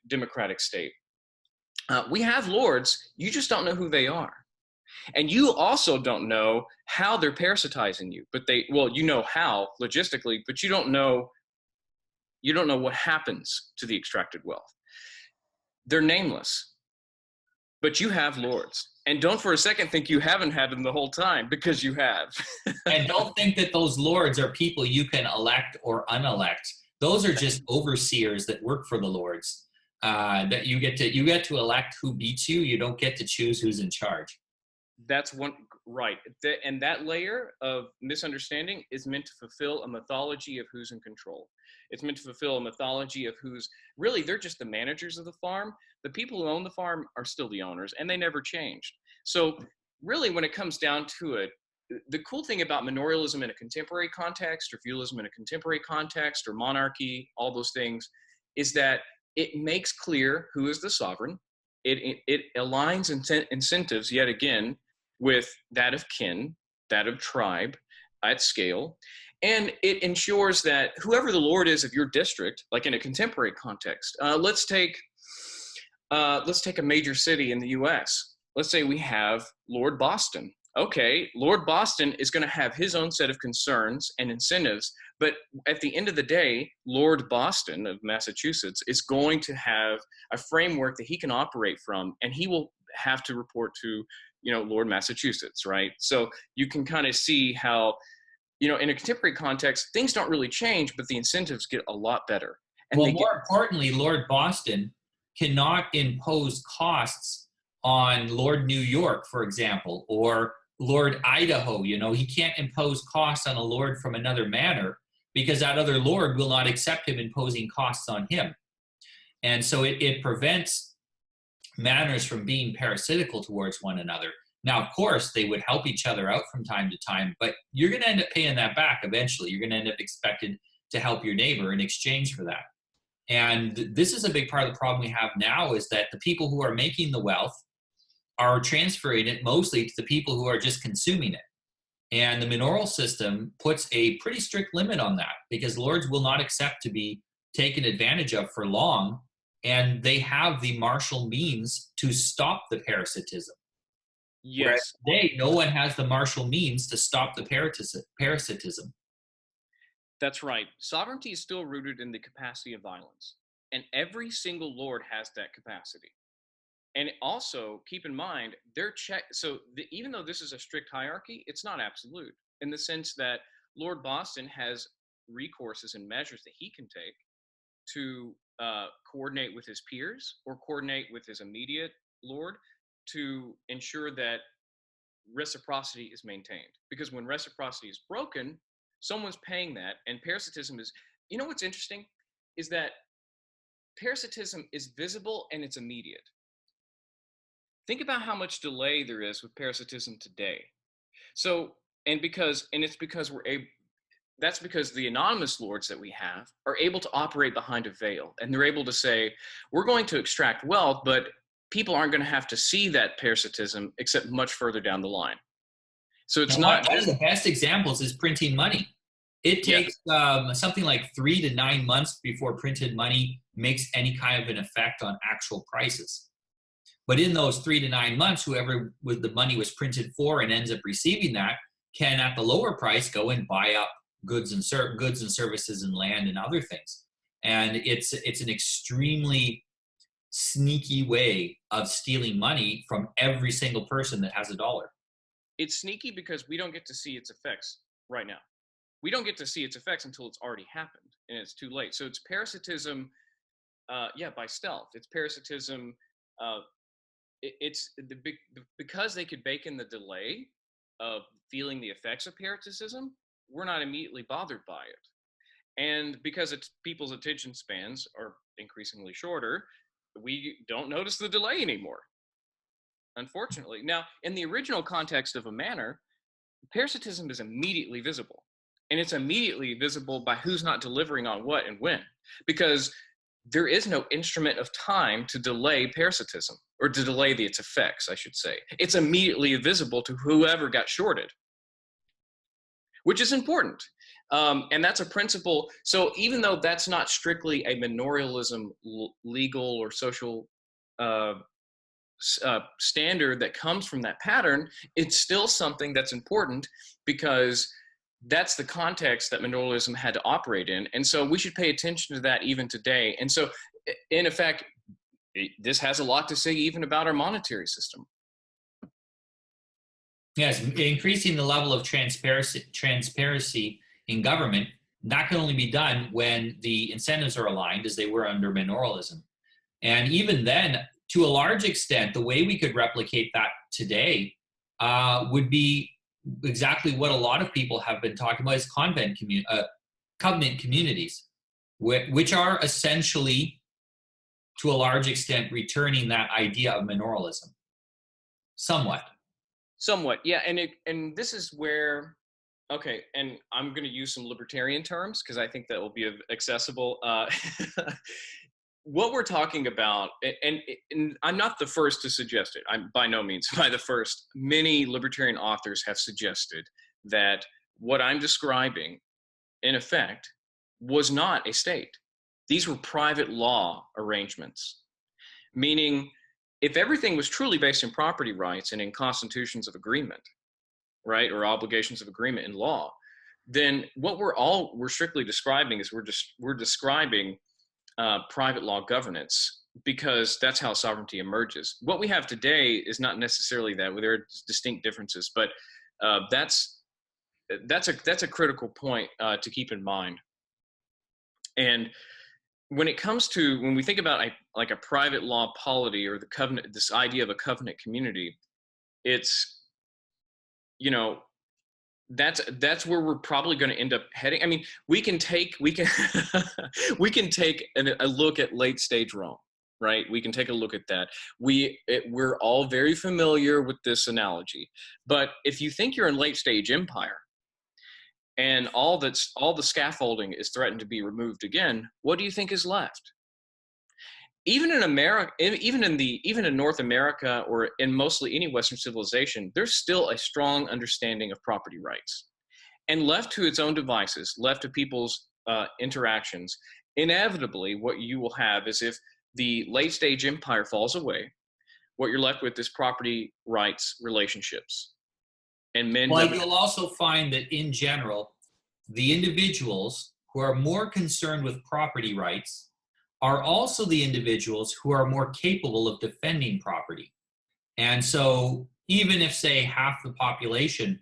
democratic state, we have lords, you just don't know who they are. And you also don't know how they're parasitizing you, but you know how logistically, but you don't know what happens to the extracted wealth. They're nameless, but you have lords. And don't for a second think you haven't had them the whole time, because you have. And don't think that those lords are people you can elect or unelect. Those are just overseers that work for the lords. That you get to elect who beats you. You don't get to choose who's in charge. That's one, right. And that layer of misunderstanding is meant to fulfill a mythology of who's in control. It's meant to fulfill a mythology of really, they're just the managers of the farm. The people who own the farm are still the owners, and they never changed. So really, when it comes down to it, the cool thing about manorialism in a contemporary context, or feudalism in a contemporary context, or monarchy, all those things, is that it makes clear who is the sovereign. It aligns incentives, yet again, with that of kin, that of tribe, at scale. And it ensures that whoever the lord is of your district, like in a contemporary context, let's take Let's take a major city in the US. Let's say we have Lord Boston. Okay, Lord Boston is going to have his own set of concerns and incentives, but at the end of the day, Lord Boston of Massachusetts is going to have a framework that he can operate from, and he will have to report to, Lord Massachusetts, right? So you can kind of see how, in a contemporary context, things don't really change, but the incentives get a lot better. And well, more importantly, Lord Boston cannot impose costs on Lord New York, for example, or Lord Idaho. He can't impose costs on a lord from another manor because that other lord will not accept him imposing costs on him. And so it prevents manors from being parasitical towards one another. Now, of course, they would help each other out from time to time, but you're going to end up paying that back eventually. You're going to end up expected to help your neighbor in exchange for that. And this is a big part of the problem we have now, is that the people who are making the wealth are transferring it mostly to the people who are just consuming it. And the manorial system puts a pretty strict limit on that, because lords will not accept to be taken advantage of for long, and they have the martial means to stop the parasitism. Yes. Whereas today, no one has the martial means to stop the parasitism. That's right. Sovereignty is still rooted in the capacity of violence, and every single lord has that capacity. And also keep in mind, even though this is a strict hierarchy, it's not absolute, in the sense that Lord Boston has recourses and measures that he can take to coordinate with his peers or coordinate with his immediate lord to ensure that reciprocity is maintained. Because when reciprocity is broken, someone's paying that. And parasitism is, what's interesting is that parasitism is visible and it's immediate. Think about how much delay there is with parasitism today. That's because the anonymous lords that we have are able to operate behind a veil, and they're able to say, we're going to extract wealth, but people aren't going to have to see that parasitism except much further down the line. So it's one of the best examples is printing money. It takes something like 3 to 9 months before printed money makes any kind of an effect on actual prices. But in those 3 to 9 months, whoever the money was printed for and ends up receiving that can, at the lower price, go and buy up goods and services and land and other things. And it's an extremely sneaky way of stealing money from every single person that has a dollar. It's sneaky because we don't get to see its effects right now. We don't get to see its effects until it's already happened and it's too late. So it's parasitism, by stealth. It's parasitism. Because they could bake in the delay of feeling the effects of parasitism, we're not immediately bothered by it. And because people's attention spans are increasingly shorter, we don't notice the delay anymore, unfortunately. Now, in the original context of a manor, parasitism is immediately visible. And it's immediately visible by who's not delivering on what and when. Because there is no instrument of time to delay parasitism, or to delay its effects, I should say. It's immediately visible to whoever got shorted, which is important. And that's a principle. So even though that's not strictly a manorialism legal or social standard that comes from that pattern, it's still something that's important, because that's the context that manorialism had to operate in. And so we should pay attention to that even today. And so, in effect, this has a lot to say even about our monetary system. Yes, increasing the level of transparency in government, that can only be done when the incentives are aligned, as they were under manorialism. And even then, to a large extent, the way we could replicate that today would be exactly what a lot of people have been talking about, is covenant communities, which are essentially, to a large extent, returning that idea of manorialism. Somewhat, yeah. And this is where, okay, and I'm going to use some libertarian terms because I think that will be accessible. What we're talking about, and I'm not the first to suggest it. I'm by no means by the first. Many libertarian authors have suggested that what I'm describing, in effect, was not a state. These were private law arrangements. meaning if everything was truly based in property rights and in constitutions of agreement, right, or obligations of agreement in law, then what we're strictly describing is we're describing private law governance, because that's how sovereignty emerges. What we have today is not necessarily that. There are distinct differences, but that's a critical point to keep in mind. And when we think about like a private law polity or the covenant, this idea of a covenant community, it's, you know, that's where we're probably going to end up heading. I mean, we can take we can take a look at late stage Rome, right? We can take a look at that. We're all very familiar with this analogy, but if you think you're in late stage empire and all the scaffolding is threatened to be removed again, what do you think is left? Even in America, even in North America, or in mostly any Western civilization, there's still a strong understanding of property rights. And left to its own devices, left to people's interactions, inevitably what you will have is, if the late stage empire falls away, what you're left with is property rights relationships. And you'll also find that in general, the individuals who are more concerned with property rights are also the individuals who are more capable of defending property. And so even if, say, half the population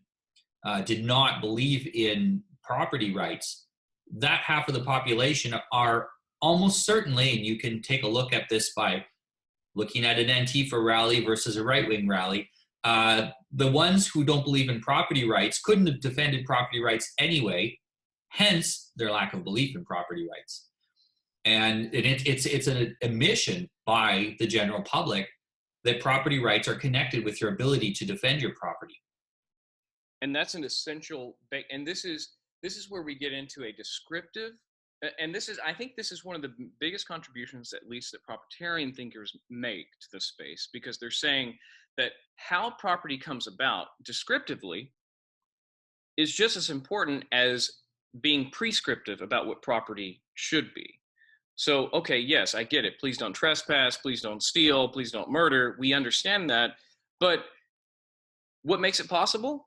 did not believe in property rights, that half of the population are almost certainly, and you can take a look at this by looking at an Antifa rally versus a right-wing rally, the ones who don't believe in property rights couldn't have defended property rights anyway, hence their lack of belief in property rights. And it's an admission by the general public that property rights are connected with your ability to defend your property. And that's an essential, and this is where we get into a descriptive, and I think this is one of the biggest contributions, at least, that propertarian thinkers make to the space, because they're saying that how property comes about descriptively is just as important as being prescriptive about what property should be. So, okay, yes, I get it. Please don't trespass. Please don't steal. Please don't murder. We understand that. But what makes it possible?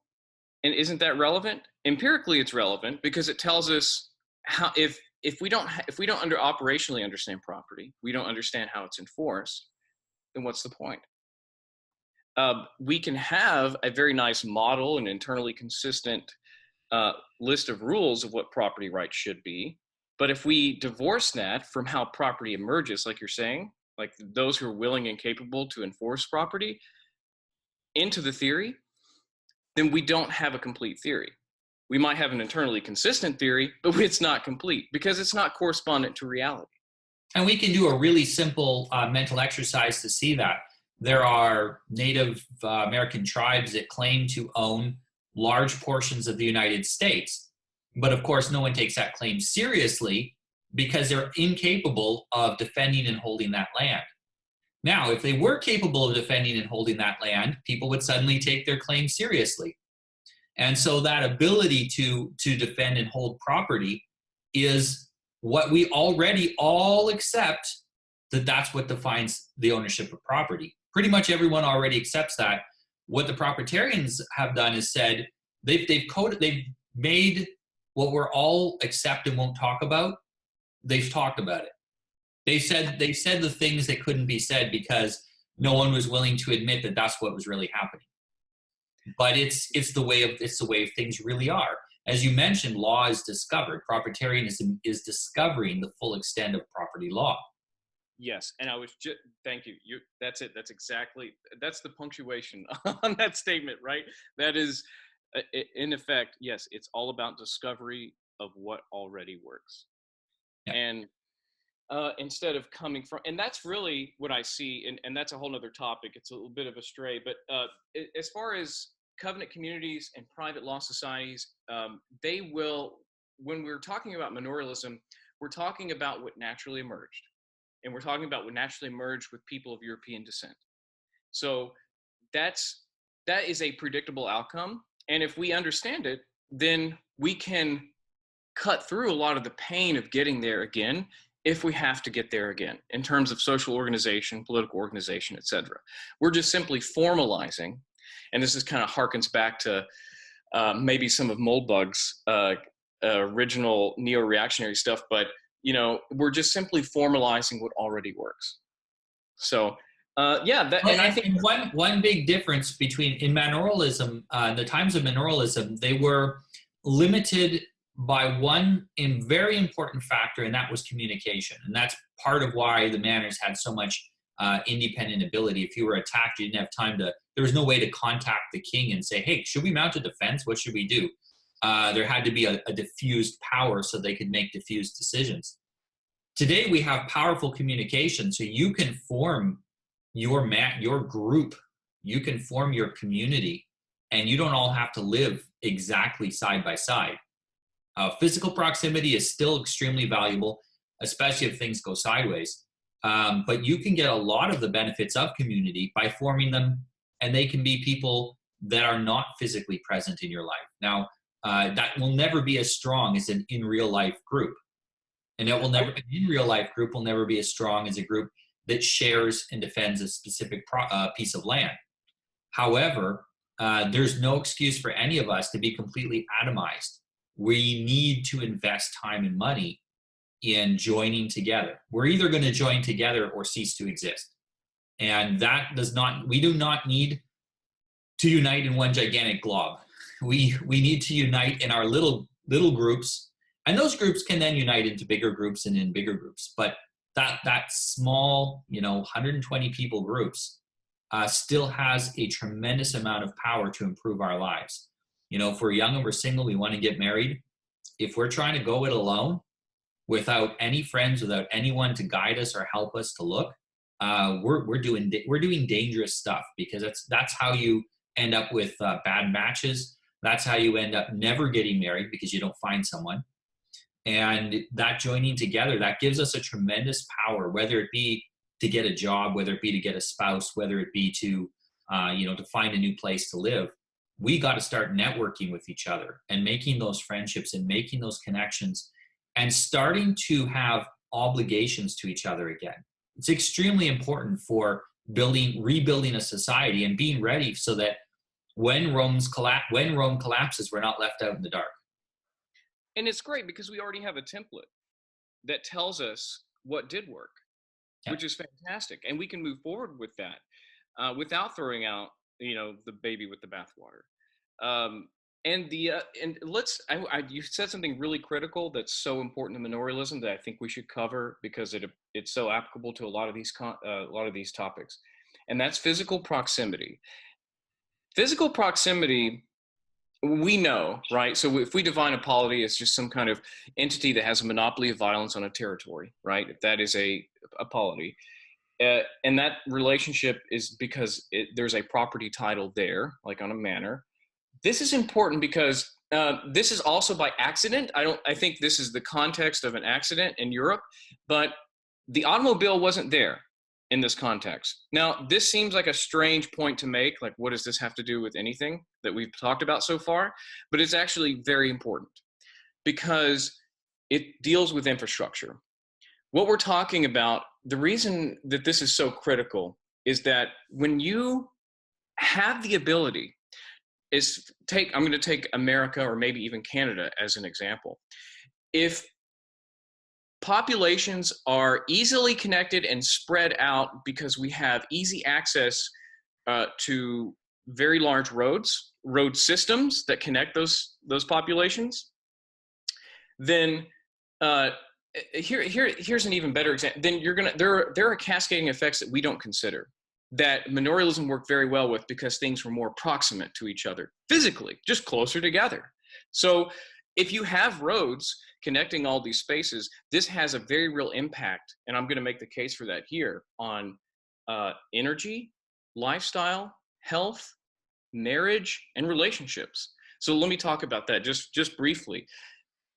And isn't that relevant? Empirically, it's relevant because it tells us how, if we don't operationally understand property, we don't understand how it's enforced, then what's the point? We can have a very nice model and internally consistent list of rules of what property rights should be. But if we divorce that from how property emerges, like you're saying, like those who are willing and capable to enforce property, into the theory, then we don't have a complete theory. We might have an internally consistent theory, but it's not complete because it's not correspondent to reality. And we can do a really simple mental exercise to see that. There are Native American tribes that claim to own large portions of the United States. But of course, no one takes that claim seriously because they're incapable of defending and holding that land. Now, if they were capable of defending and holding that land, people would suddenly take their claim seriously. And so that ability to defend and hold property is what we already all accept, that that's what defines the ownership of property. Pretty much everyone already accepts that. What the proprietarians have done is said they've made what we're all accept and won't talk about, they've talked about it. They said the things that couldn't be said because no one was willing to admit that that's what was really happening. But it's the way of things really are. As you mentioned, law is discovered. Proprietarianism is discovering the full extent of property law. Yes, and I was just, thank you. That's it. That's the punctuation on that statement, right? That is, in effect, yes, it's all about discovery of what already works. Yeah. And instead of coming from, and that's really what I see, and that's a whole nother topic. It's a little bit of a stray, but as far as covenant communities and private law societies, they will, when we're talking about manorialism, we're talking about what naturally emerged. And we're talking about what naturally emerged with people of European descent. So that is a predictable outcome. And if we understand it, then we can cut through a lot of the pain of getting there again if we have to get there again in terms of social organization, political organization, etc. We're just simply formalizing, and this is kind of harkens back to maybe some of Moldbug's original neo-reactionary stuff, but we're just simply formalizing what already works. So and I think one big difference between in Manorialism, the times of Manorialism, they were limited by one very important factor, and that was communication. And that's part of why the Manors had so much independent ability. If you were attacked, you didn't have time to, there was no way to contact the king and say, hey, should we mount a defense? What should we do? There had to be a diffused power so they could make diffused decisions. Today, we have powerful communication, so you can form your group, you can form your community, and you don't all have to live exactly side by side. Physical proximity is still extremely valuable, especially if things go sideways. But you can get a lot of the benefits of community by forming them, and they can be people that are not physically present in your life. Now, that will never be as strong as an in real life group. And an in real life group will never be as strong as a group that shares and defends a specific piece of land. However, there's no excuse for any of us to be completely atomized. We need to invest time and money in joining together. We're either going to join together or cease to exist. And we do not need to unite in one gigantic glob. We need to unite in our little groups, and those groups can then unite into bigger groups and in bigger groups. But that small, 120 people groups still has a tremendous amount of power to improve our lives. If we're young and we're single, we want to get married. If we're trying to go it alone, without any friends, without anyone to guide us or help us to look, we're doing dangerous stuff, because that's how you end up with bad matches. That's how you end up never getting married, because you don't find someone. And that joining together, that gives us a tremendous power, whether it be to get a job, whether it be to get a spouse, whether it be to to find a new place to live. We got to start networking with each other and making those friendships and making those connections and starting to have obligations to each other again. It's extremely important for rebuilding a society and being ready so that when Rome collapses, we're not left out in the dark. And it's great because we already have a template that tells us what did work, which is fantastic. And we can move forward with that without throwing out, the baby with the bathwater. You said something really critical that's so important to Manorialism that I think we should cover, because it's so applicable to a lot of these topics, and that's physical proximity. Physical proximity, we know, right? So if we define a polity as just some kind of entity that has a monopoly of violence on a territory, right? If that is a polity, and that relationship is because there's a property title there, like on a manor. This is important because this is also by accident. I think this is the context of an accident in Europe, but the automobile wasn't there in this context. Now, this seems like a strange point to make. Like, what does this have to do with anything that we've talked about so far? But it's actually very important because it deals with infrastructure. What we're talking about, the reason that this is so critical is that when you have the ability, I'm going to take America or maybe even Canada as an example. If populations are easily connected and spread out because we have easy access to very large road systems that connect those populations, then here's an even better example. Then there are cascading effects that we don't consider, that Manorialism worked very well with, because things were more proximate to each other physically, just closer together. So if you have roads connecting all these spaces, this has a very real impact, and I'm going to make the case for that here, on energy, lifestyle, health, marriage, and relationships. So let me talk about that just briefly.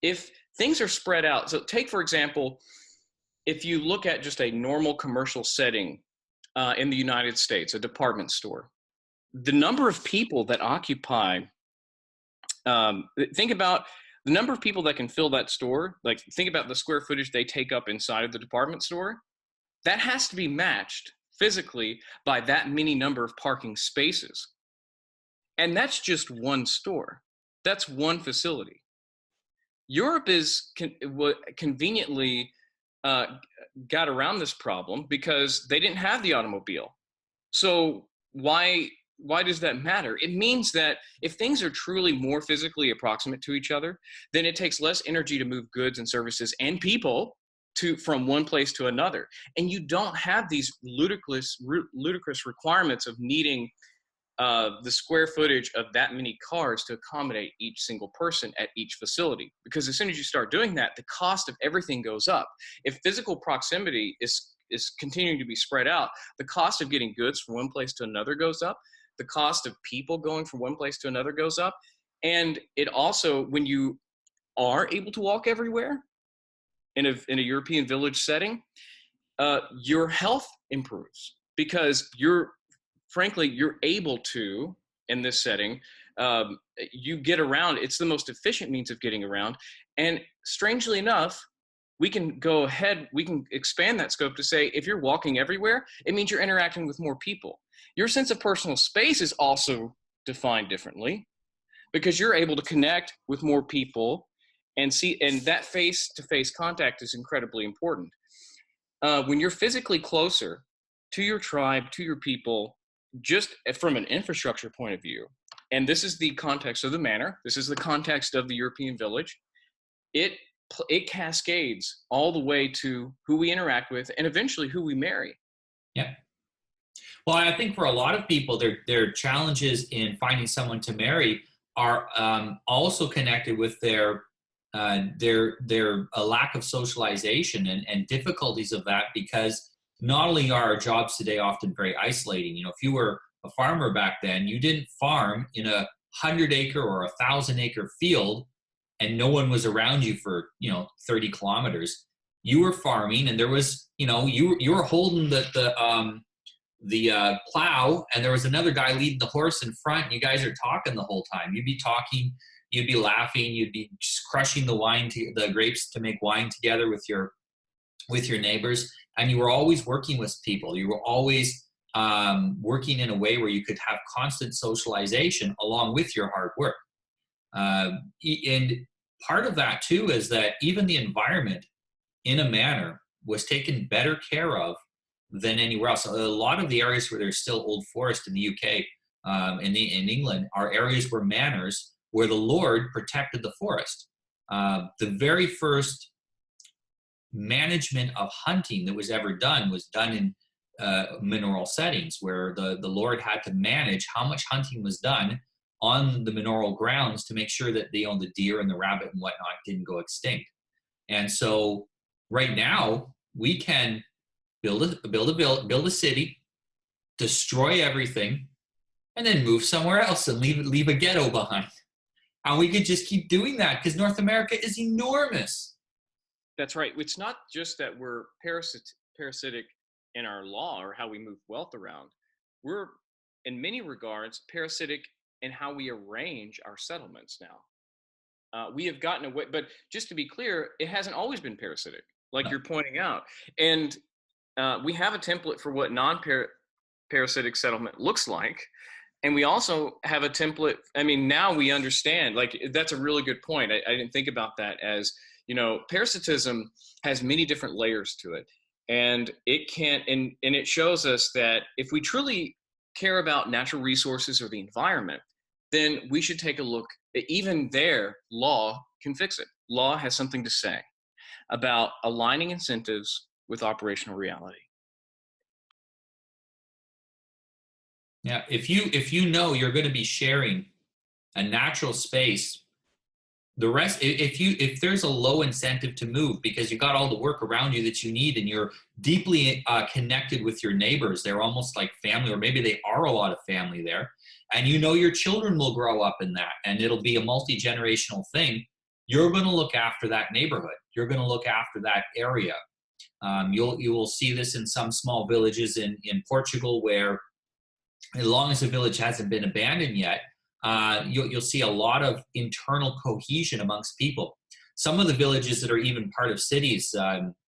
If things are spread out, so take, for example, if you look at just a normal commercial setting in the United States, a department store, the number of people that occupy, think about the number of people that can fill that store, like think about the square footage they take up inside of the department store, that has to be matched physically by that many number of parking spaces. And that's just one store. That's one facility. Europe is conveniently got around this problem because they didn't have the automobile. So why does that matter? It means that if things are truly more physically approximate to each other, then it takes less energy to move goods and services and people from one place to another. And you don't have these ludicrous requirements of needing the square footage of that many cars to accommodate each single person at each facility. Because as soon as you start doing that, the cost of everything goes up. If physical proximity is continuing to be spread out, the cost of getting goods from one place to another goes up. The cost of people going from one place to another goes up. And it also, when you are able to walk everywhere in a European village setting, your health improves because frankly, you're able to, in this setting, you get around. It's the most efficient means of getting around. And strangely enough, we can go ahead, we can expand that scope to say, if you're walking everywhere, it means you're interacting with more people. Your sense of personal space is also defined differently because you're able to connect with more people and that face-to-face contact is incredibly important. When you're physically closer to your tribe, to your people, just from an infrastructure point of view, and this is the context of the manor, this is the context of the European village, it cascades all the way to who we interact with and eventually who we marry. Yeah. Well, I think for a lot of people, their challenges in finding someone to marry are also connected with their lack of socialization and difficulties of that, because not only are our jobs today often very isolating. You know, if you were a farmer back then, you didn't farm in a 100-acre or 1,000-acre field and no one was around you for, 30 kilometers. You were farming and there was, you were holding the plow and there was another guy leading the horse in front and you guys are talking the whole time. You'd be talking, you'd be laughing, you'd be just crushing the grapes to make wine together with your neighbors. And you were always working with people. You were always working in a way where you could have constant socialization along with your hard work. And part of that too is that even the environment in a manor was taken better care of than anywhere else. A lot of the areas where there's still old forest in the UK, in England, are areas where manors, where the Lord protected the forest. The very first management of hunting that was ever done was done in manorial settings, where the Lord had to manage how much hunting was done on the manorial grounds to make sure that the deer and the rabbit and whatnot didn't go extinct. And so right now we can build a city, destroy everything, and then move somewhere else and leave a ghetto behind. And we could just keep doing that because North America is enormous. That's right. It's not just that we're parasitic in our law or how we move wealth around. We're, in many regards, parasitic in how we arrange our settlements now. We have gotten away, but just to be clear, it hasn't always been parasitic, like you're pointing out. And we have a template for what non-parasitic settlement looks like. And we also have a template. I mean, now we understand, like, that's a really good point. I didn't think about that as, parasitism has many different layers to it. And it can't, and it shows us that if we truly care about natural resources or the environment, then we should take a look. Even there, law can fix it. Law has something to say about aligning incentives with operational reality. Yeah, if you know you're going to be sharing a natural space, the rest, if there's a low incentive to move because you got all the work around you that you need and you're deeply connected with your neighbors, they're almost like family, or maybe they are a lot of family there, and your children will grow up in that and it'll be a multi-generational thing, you're going to look after that neighborhood. You're going to look after that area. You will see this in some small villages in Portugal where, as long as the village hasn't been abandoned yet, you'll see a lot of internal cohesion amongst people. Some of the villages that are even part of cities,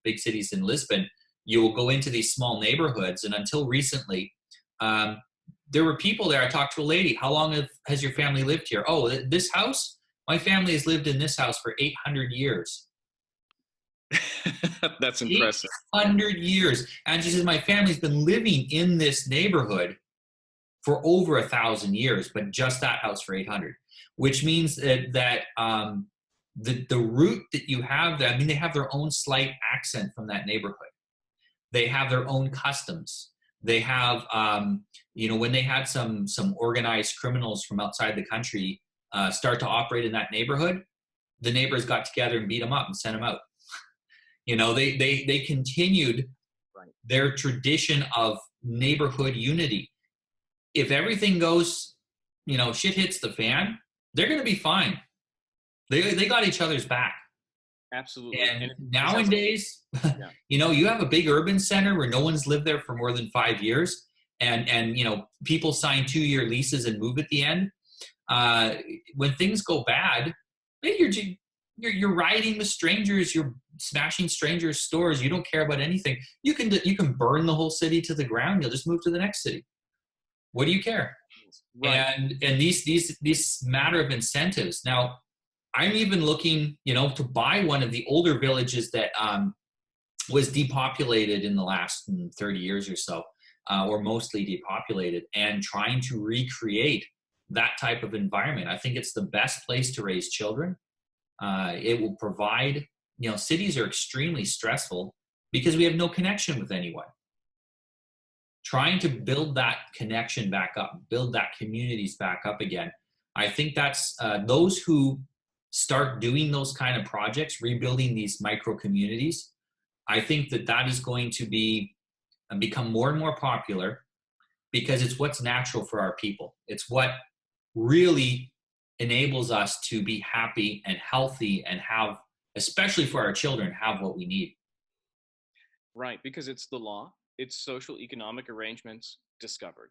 big cities in Lisbon, you will go into these small neighborhoods, and until recently, there were people there. I talked to a lady. How long has your family lived here? Oh, this house? My family has lived in this house for 800 years. That's impressive. 800 years. And she says, my family's been living in this neighborhood for over 1,000 years, but just that house for 800, which means that the root that you have there, I mean, they have their own slight accent from that neighborhood. They have their own customs. They have, when they had some organized criminals from outside the country start to operate in that neighborhood, the neighbors got together and beat them up and sent them out. They continued their tradition of neighborhood unity. If everything goes, shit hits the fan, they're going to be fine. They got each other's back. Absolutely. And nowadays, you have a big urban center where no one's lived there for more than 5 years, and people sign 2-year leases and move at the end. When things go bad, you're rioting with strangers, you're smashing strangers' stores. You don't care about anything. You can burn the whole city to the ground. You'll just move to the next city. What do you care? Right. And these matter of incentives. Now, I'm even looking, to buy one of the older villages that was depopulated in the last 30 years or so, or mostly depopulated, and trying to recreate that type of environment. I think it's the best place to raise children. It will provide, cities are extremely stressful because we have no connection with anyone. Trying to build that connection back up, build that communities back up again. I think that's those who start doing those kind of projects, rebuilding these micro communities. I think that is going to become more and more popular because it's what's natural for our people. It's what really enables us to be happy and healthy and have, especially for our children, have what we need. Right, because it's the law. It's social economic arrangements discovered.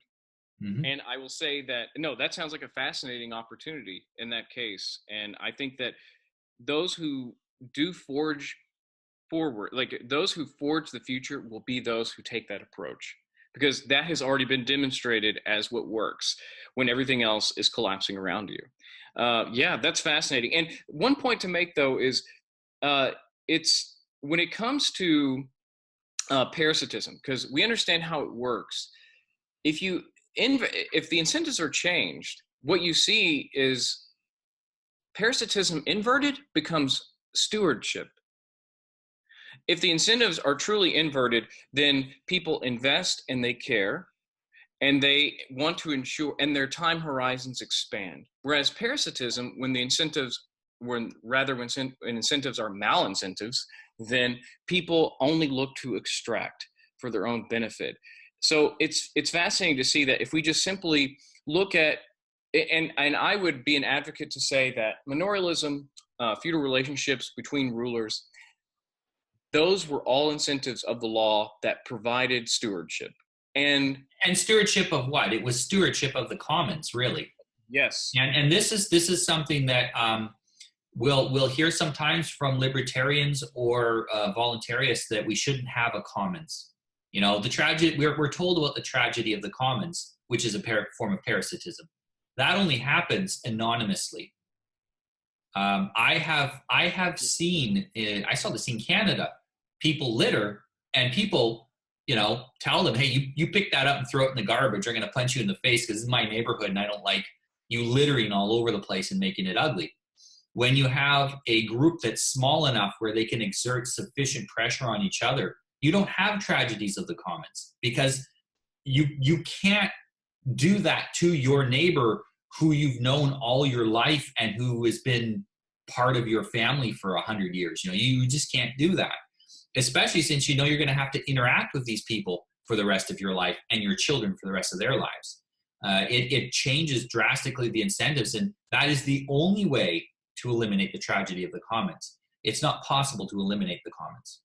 Mm-hmm. And I will say that, no, that sounds like a fascinating opportunity in that case. And I think that those who do forge forward, like those who forge the future, will be those who take that approach, because that has already been demonstrated as what works when everything else is collapsing around you. Yeah, that's fascinating. And one point to make, though, is it's when it comes to parasitism, because we understand how it works. If the incentives are changed, what you see is parasitism inverted becomes stewardship. If the incentives are truly inverted, then people invest and they care, and they want to ensure, and their time horizons expand. Whereas parasitism, when incentives are malincentives, then people only look to extract for their own benefit. So it's fascinating to see that if we just simply look at, and I would be an advocate to say that manorialism, feudal relationships between rulers, those were all incentives of the law that provided stewardship. And stewardship of what? It was stewardship of the commons, really. Yes. And this is something that we'll hear sometimes from libertarians or voluntarists, that we shouldn't have a commons. The tragedy, we're told about the tragedy of the commons, which is a form of parasitism. That only happens anonymously. I saw this in Canada. People litter, and people, tell them, hey, you pick that up and throw it in the garbage. I'm going to punch you in the face because this is my neighborhood and I don't like you littering all over the place and making it ugly. When you have a group that's small enough where they can exert sufficient pressure on each other, you don't have tragedies of the commons, because you can't do that to your neighbor who you've known all your life and who has been part of your family for 100 years. You just can't do that, especially since you're going to have to interact with these people for the rest of your life and your children for the rest of their lives. It changes drastically the incentives, and that is the only way to eliminate the tragedy of the commons. It's not possible to eliminate the commons.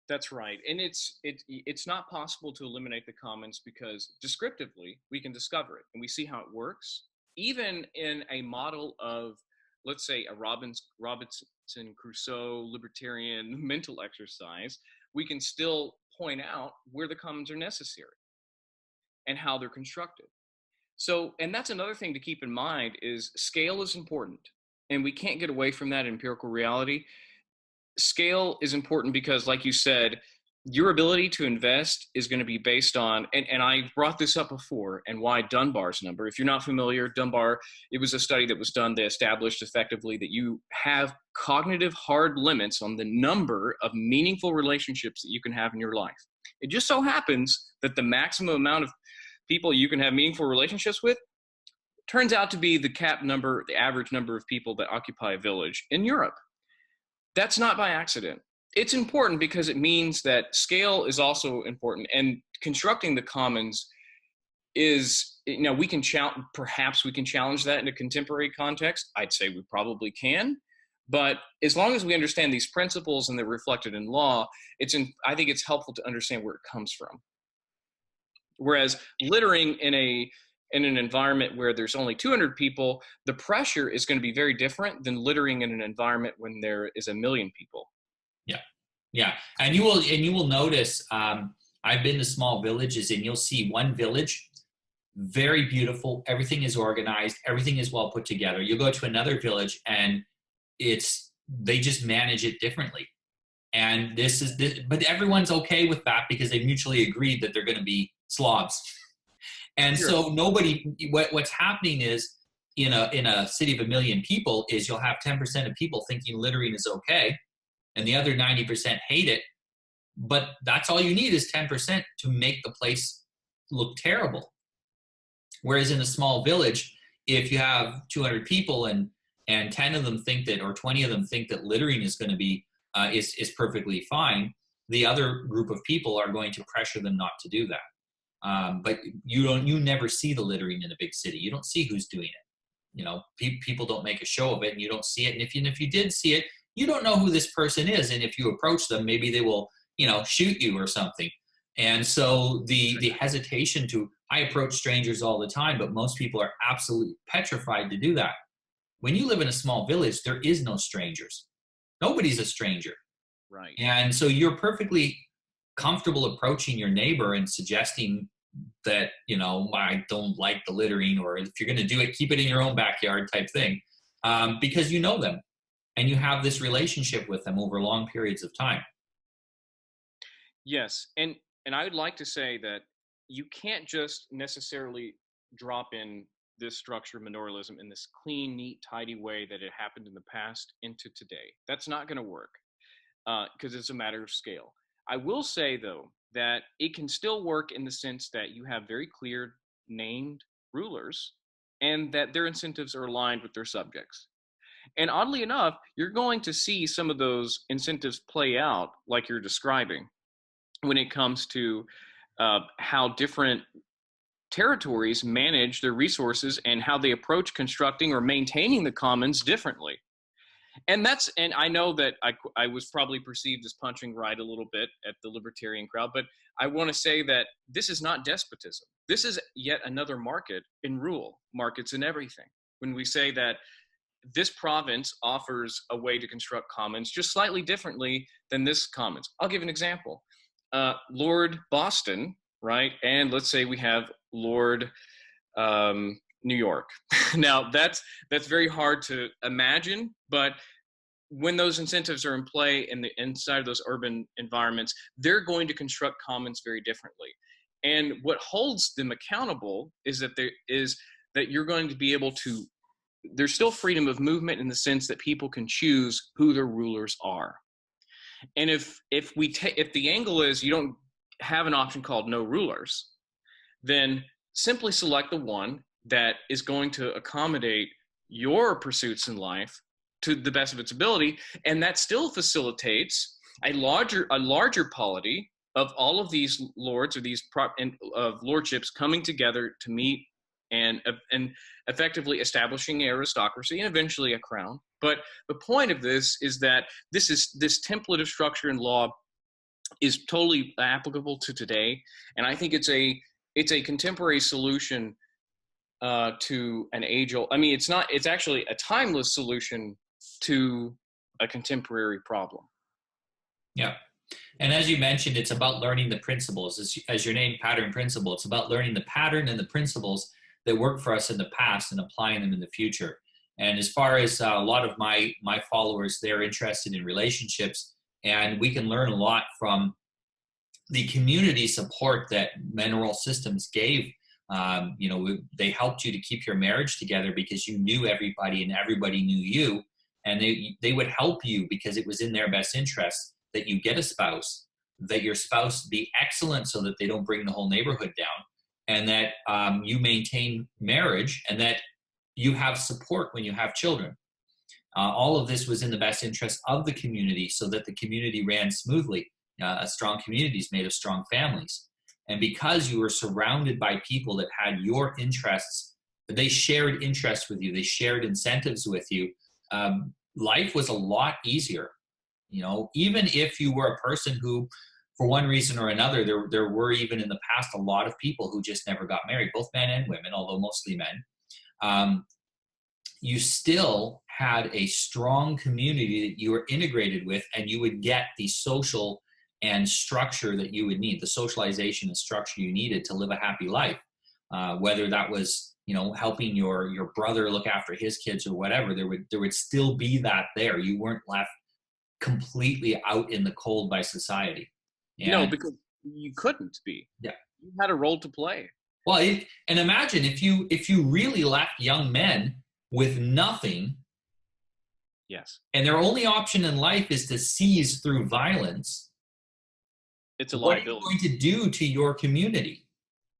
That's right. And it's not possible to eliminate the commons because descriptively we can discover it and we see how it works. even in a model of, let's say, a Robinson Crusoe libertarian mental exercise, we can still point out where the commons are necessary and how they're constructed. So, and that's another thing to keep in mind, is scale is important, and we can't get away from that in empirical reality. Scale is important because, like you said, your ability to invest is going to be based on, and I brought this up before, and why Dunbar's number. If you're not familiar, Dunbar, it was a study that was done that established effectively that you have cognitive hard limits on the number of meaningful relationships that you can have in your life. It just so happens that the maximum amount of people you can have meaningful relationships with turns out to be the cap number, the average number of people that occupy a village in Europe. That's not by accident. It's important because it means that scale is also important, and constructing the commons is, you know, we can perhaps we can challenge that in a contemporary context. I'd say we probably can, but as long as we understand these principles and they're reflected in law, I think it's helpful to understand where it comes from. Whereas littering in an environment where there's only 200 people, the pressure is going to be very different than littering in an environment when there is 1 million people. Yeah, and you will notice. I've been to small villages, and you'll see one village, very beautiful. Everything is organized. Everything is well put together. You go to another village, and they just manage it differently. And but everyone's okay with that because they mutually agreed that they're going to be slobs. And Sure. so what's happening is in a city of 1 million people is you'll have 10% of people thinking littering is okay, and the other 90% hate it. But that's all you need is 10% to make the place look terrible. Whereas in a small village, if you have 200 people and 10 of them think that, or 20 of them think that littering is going to be is perfectly fine, the other group of people are going to pressure them not to do that. But you never see the littering in a big city. You don't see who's doing it. You know, people don't make a show of it, and you don't see it. And if you did see it, you don't know who this person is. And if you approach them, maybe they will, shoot you or something. And so the hesitation I approach strangers all the time, but most people are absolutely petrified to do that. When you live in a small village, there is no strangers. Nobody's a stranger. Right. And so you're perfectly comfortable approaching your neighbor and suggesting that, I don't like the littering, or if you're going to do it, keep it in your own backyard type thing, because you know them and you have this relationship with them over long periods of time. Yes. And I would like to say that you can't just necessarily drop in this structure, manorialism, in this clean, neat, tidy way that it happened in the past into today. That's not going to work because it's a matter of scale. I will say, though, that it can still work in the sense that you have very clear named rulers and that their incentives are aligned with their subjects. And oddly enough, you're going to see some of those incentives play out like you're describing when it comes to how different territories manage their resources and how they approach constructing or maintaining the commons differently. And I know that I was probably perceived as punching right a little bit at the libertarian crowd, but I want to say that this is not despotism. This is yet another market in rule, markets in everything. When we say that this province offers a way to construct commons just slightly differently than this commons. I'll give an example. Lord Boston, right? And let's say we have Lord New York. Now that's very hard to imagine, but when those incentives are in play inside of those urban environments, they're going to construct commons very differently. And what holds them accountable is that you're going to be able to. There's still freedom of movement in the sense that people can choose who their rulers are. And if the angle is you don't have an option called no rulers, then simply select the one that is going to accommodate your pursuits in life to the best of its ability, and that still facilitates a larger polity of all of these lords or these of lordships coming together to meet and effectively establishing aristocracy and eventually a crown. But the point of this is that this template of structure and law is totally applicable to today, and I think it's a contemporary solution to an age-old. I mean, it's not. It's actually a timeless solution to a contemporary problem. Yeah. And as you mentioned, it's about learning the principles. As your name, pattern principle, it's about learning the pattern and the principles that worked for us in the past and applying them in the future. And as far as a lot of my followers, they're interested in relationships, and we can learn a lot from the community support that Manorial systems gave. They helped you to keep your marriage together because you knew everybody and everybody knew you, and they would help you because it was in their best interest that you get a spouse, that your spouse be excellent so that they don't bring the whole neighborhood down, and that you maintain marriage, and that you have support when you have children. All of this was in the best interest of the community so that the community ran smoothly. A strong community is made of strong families. And because you were surrounded by people that had your interests, they shared interests with you, they shared incentives with you, life was a lot easier. Even if you were a person who, for one reason or another, there were even in the past a lot of people who just never got married, both men and women, although mostly men. You still had a strong community that you were integrated with, and you would get the social and structure that you would need, the socialization and structure you needed to live a happy life. Whether that was, helping your brother look after his kids or whatever, there would still be that there. You weren't left completely out in the cold by society. And, no, because you couldn't be. Yeah, you had a role to play. Well, and imagine if you really left young men with nothing. Yes. And their only option in life is to seize through violence. It's a liability. What are you going to do to your community?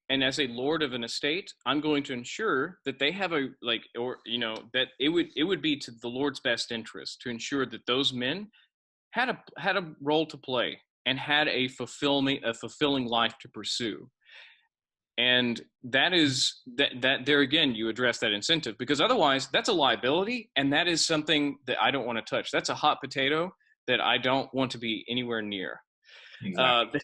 And as a lord of an estate, I'm going to ensure that they have that it would be to the Lord's best interest to ensure that those men had a role to play and had a fulfilling life to pursue. And that is that there again, you address that incentive, because otherwise that's a liability, and that is something that I don't want to touch. That's a hot potato that I don't want to be anywhere near. Exactly.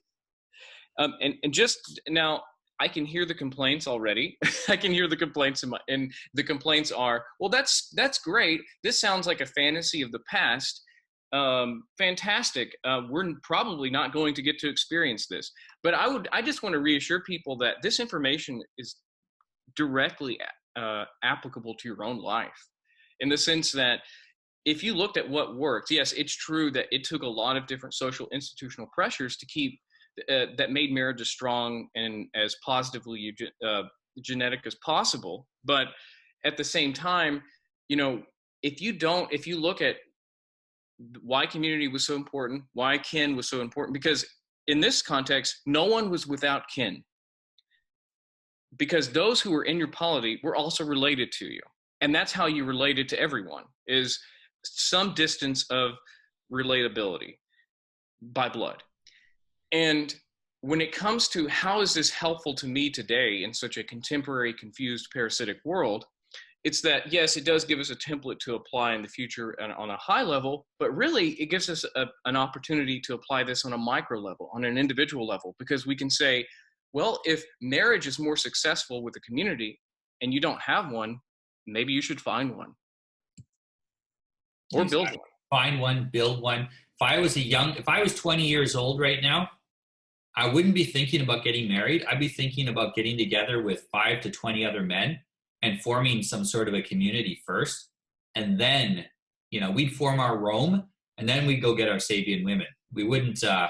And just now, I can hear the complaints already. I can hear the complaints and the complaints are, well, that's great. This sounds like a fantasy of the past. Fantastic. We're probably not going to get to experience this, but I just want to reassure people that this information is directly applicable to your own life, in the sense that if you looked at what worked, yes, it's true that it took a lot of different social institutional pressures to keep that made marriage as strong and as positively genetic as possible. But at the same time, if you look at why community was so important, why kin was so important, because in this context, no one was without kin. Because those who were in your polity were also related to you. And that's how you related to everyone, is some distance of relatability by blood. And when it comes to how is this helpful to me today in such a contemporary, confused, parasitic world, it's that, yes, it does give us a template to apply in the future on a high level, but really it gives us an opportunity to apply this on a micro level, on an individual level, because we can say, well, if marriage is more successful with a community and you don't have one, maybe you should find one. Or build one. Find one, build one. If I was 20 years old right now, I wouldn't be thinking about getting married. I'd be thinking about getting together with 5 to 20 other men and forming some sort of a community first. And then, we'd form our Rome, and then we'd go get our Sabian women. We wouldn't, I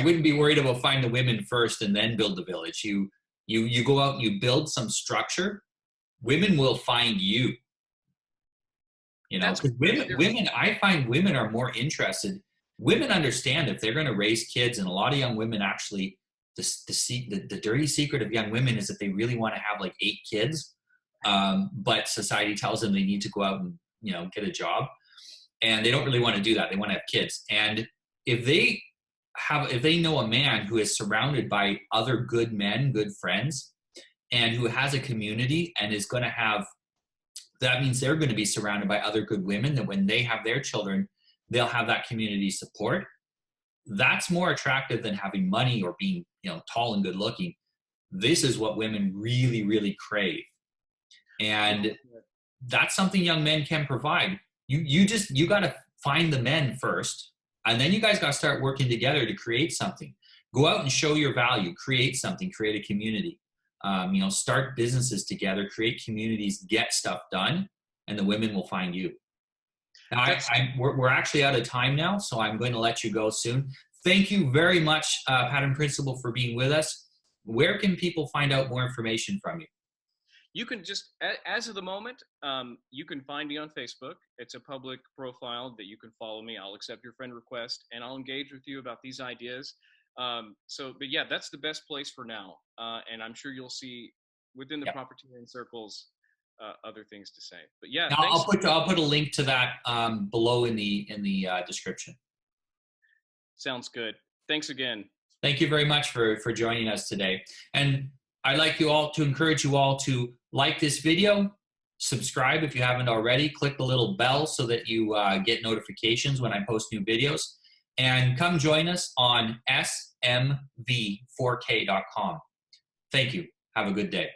wouldn't be worried about finding the women first and then build the village. You go out and you build some structure. Women will find you. Women, I find women are more interested. Women understand if they're going to raise kids, and a lot of young women actually, the dirty secret of young women is that they really want to have like 8 kids. But society tells them they need to go out and, get a job, and they don't really want to do that. They want to have kids. And if they know a man who is surrounded by other good men, good friends, and who has a community and is going to have, that means they're going to be surrounded by other good women, that when they have their children, they'll have that community support. That's more attractive than having money or being, tall and good looking. This is what women really, really crave. And that's something young men can provide. You got to find the men first, and then you guys got to start working together to create something. Go out and show your value, create something, create a community. Start businesses together, create communities, get stuff done, and the women will find you. Now, we're actually out of time now, so I'm going to let you go soon. Thank you very much, Pattern Principle, for being with us. Where can people find out more information from you? You can just, as of the moment, you can find me on Facebook. It's a public profile that you can follow me. I'll accept your friend request, and I'll engage with you about these ideas. But yeah, that's the best place for now. And I'm sure you'll see within the propertarian circles other things to say. But yeah, I'll put a link to that below in the description. Sounds good. Thanks again. Thank you very much for joining us today. And I'd like you all to encourage you all to like this video, subscribe if you haven't already, click the little bell so that you get notifications when I post new videos, and come join us on smv4k.com. Thank you. Have a good day.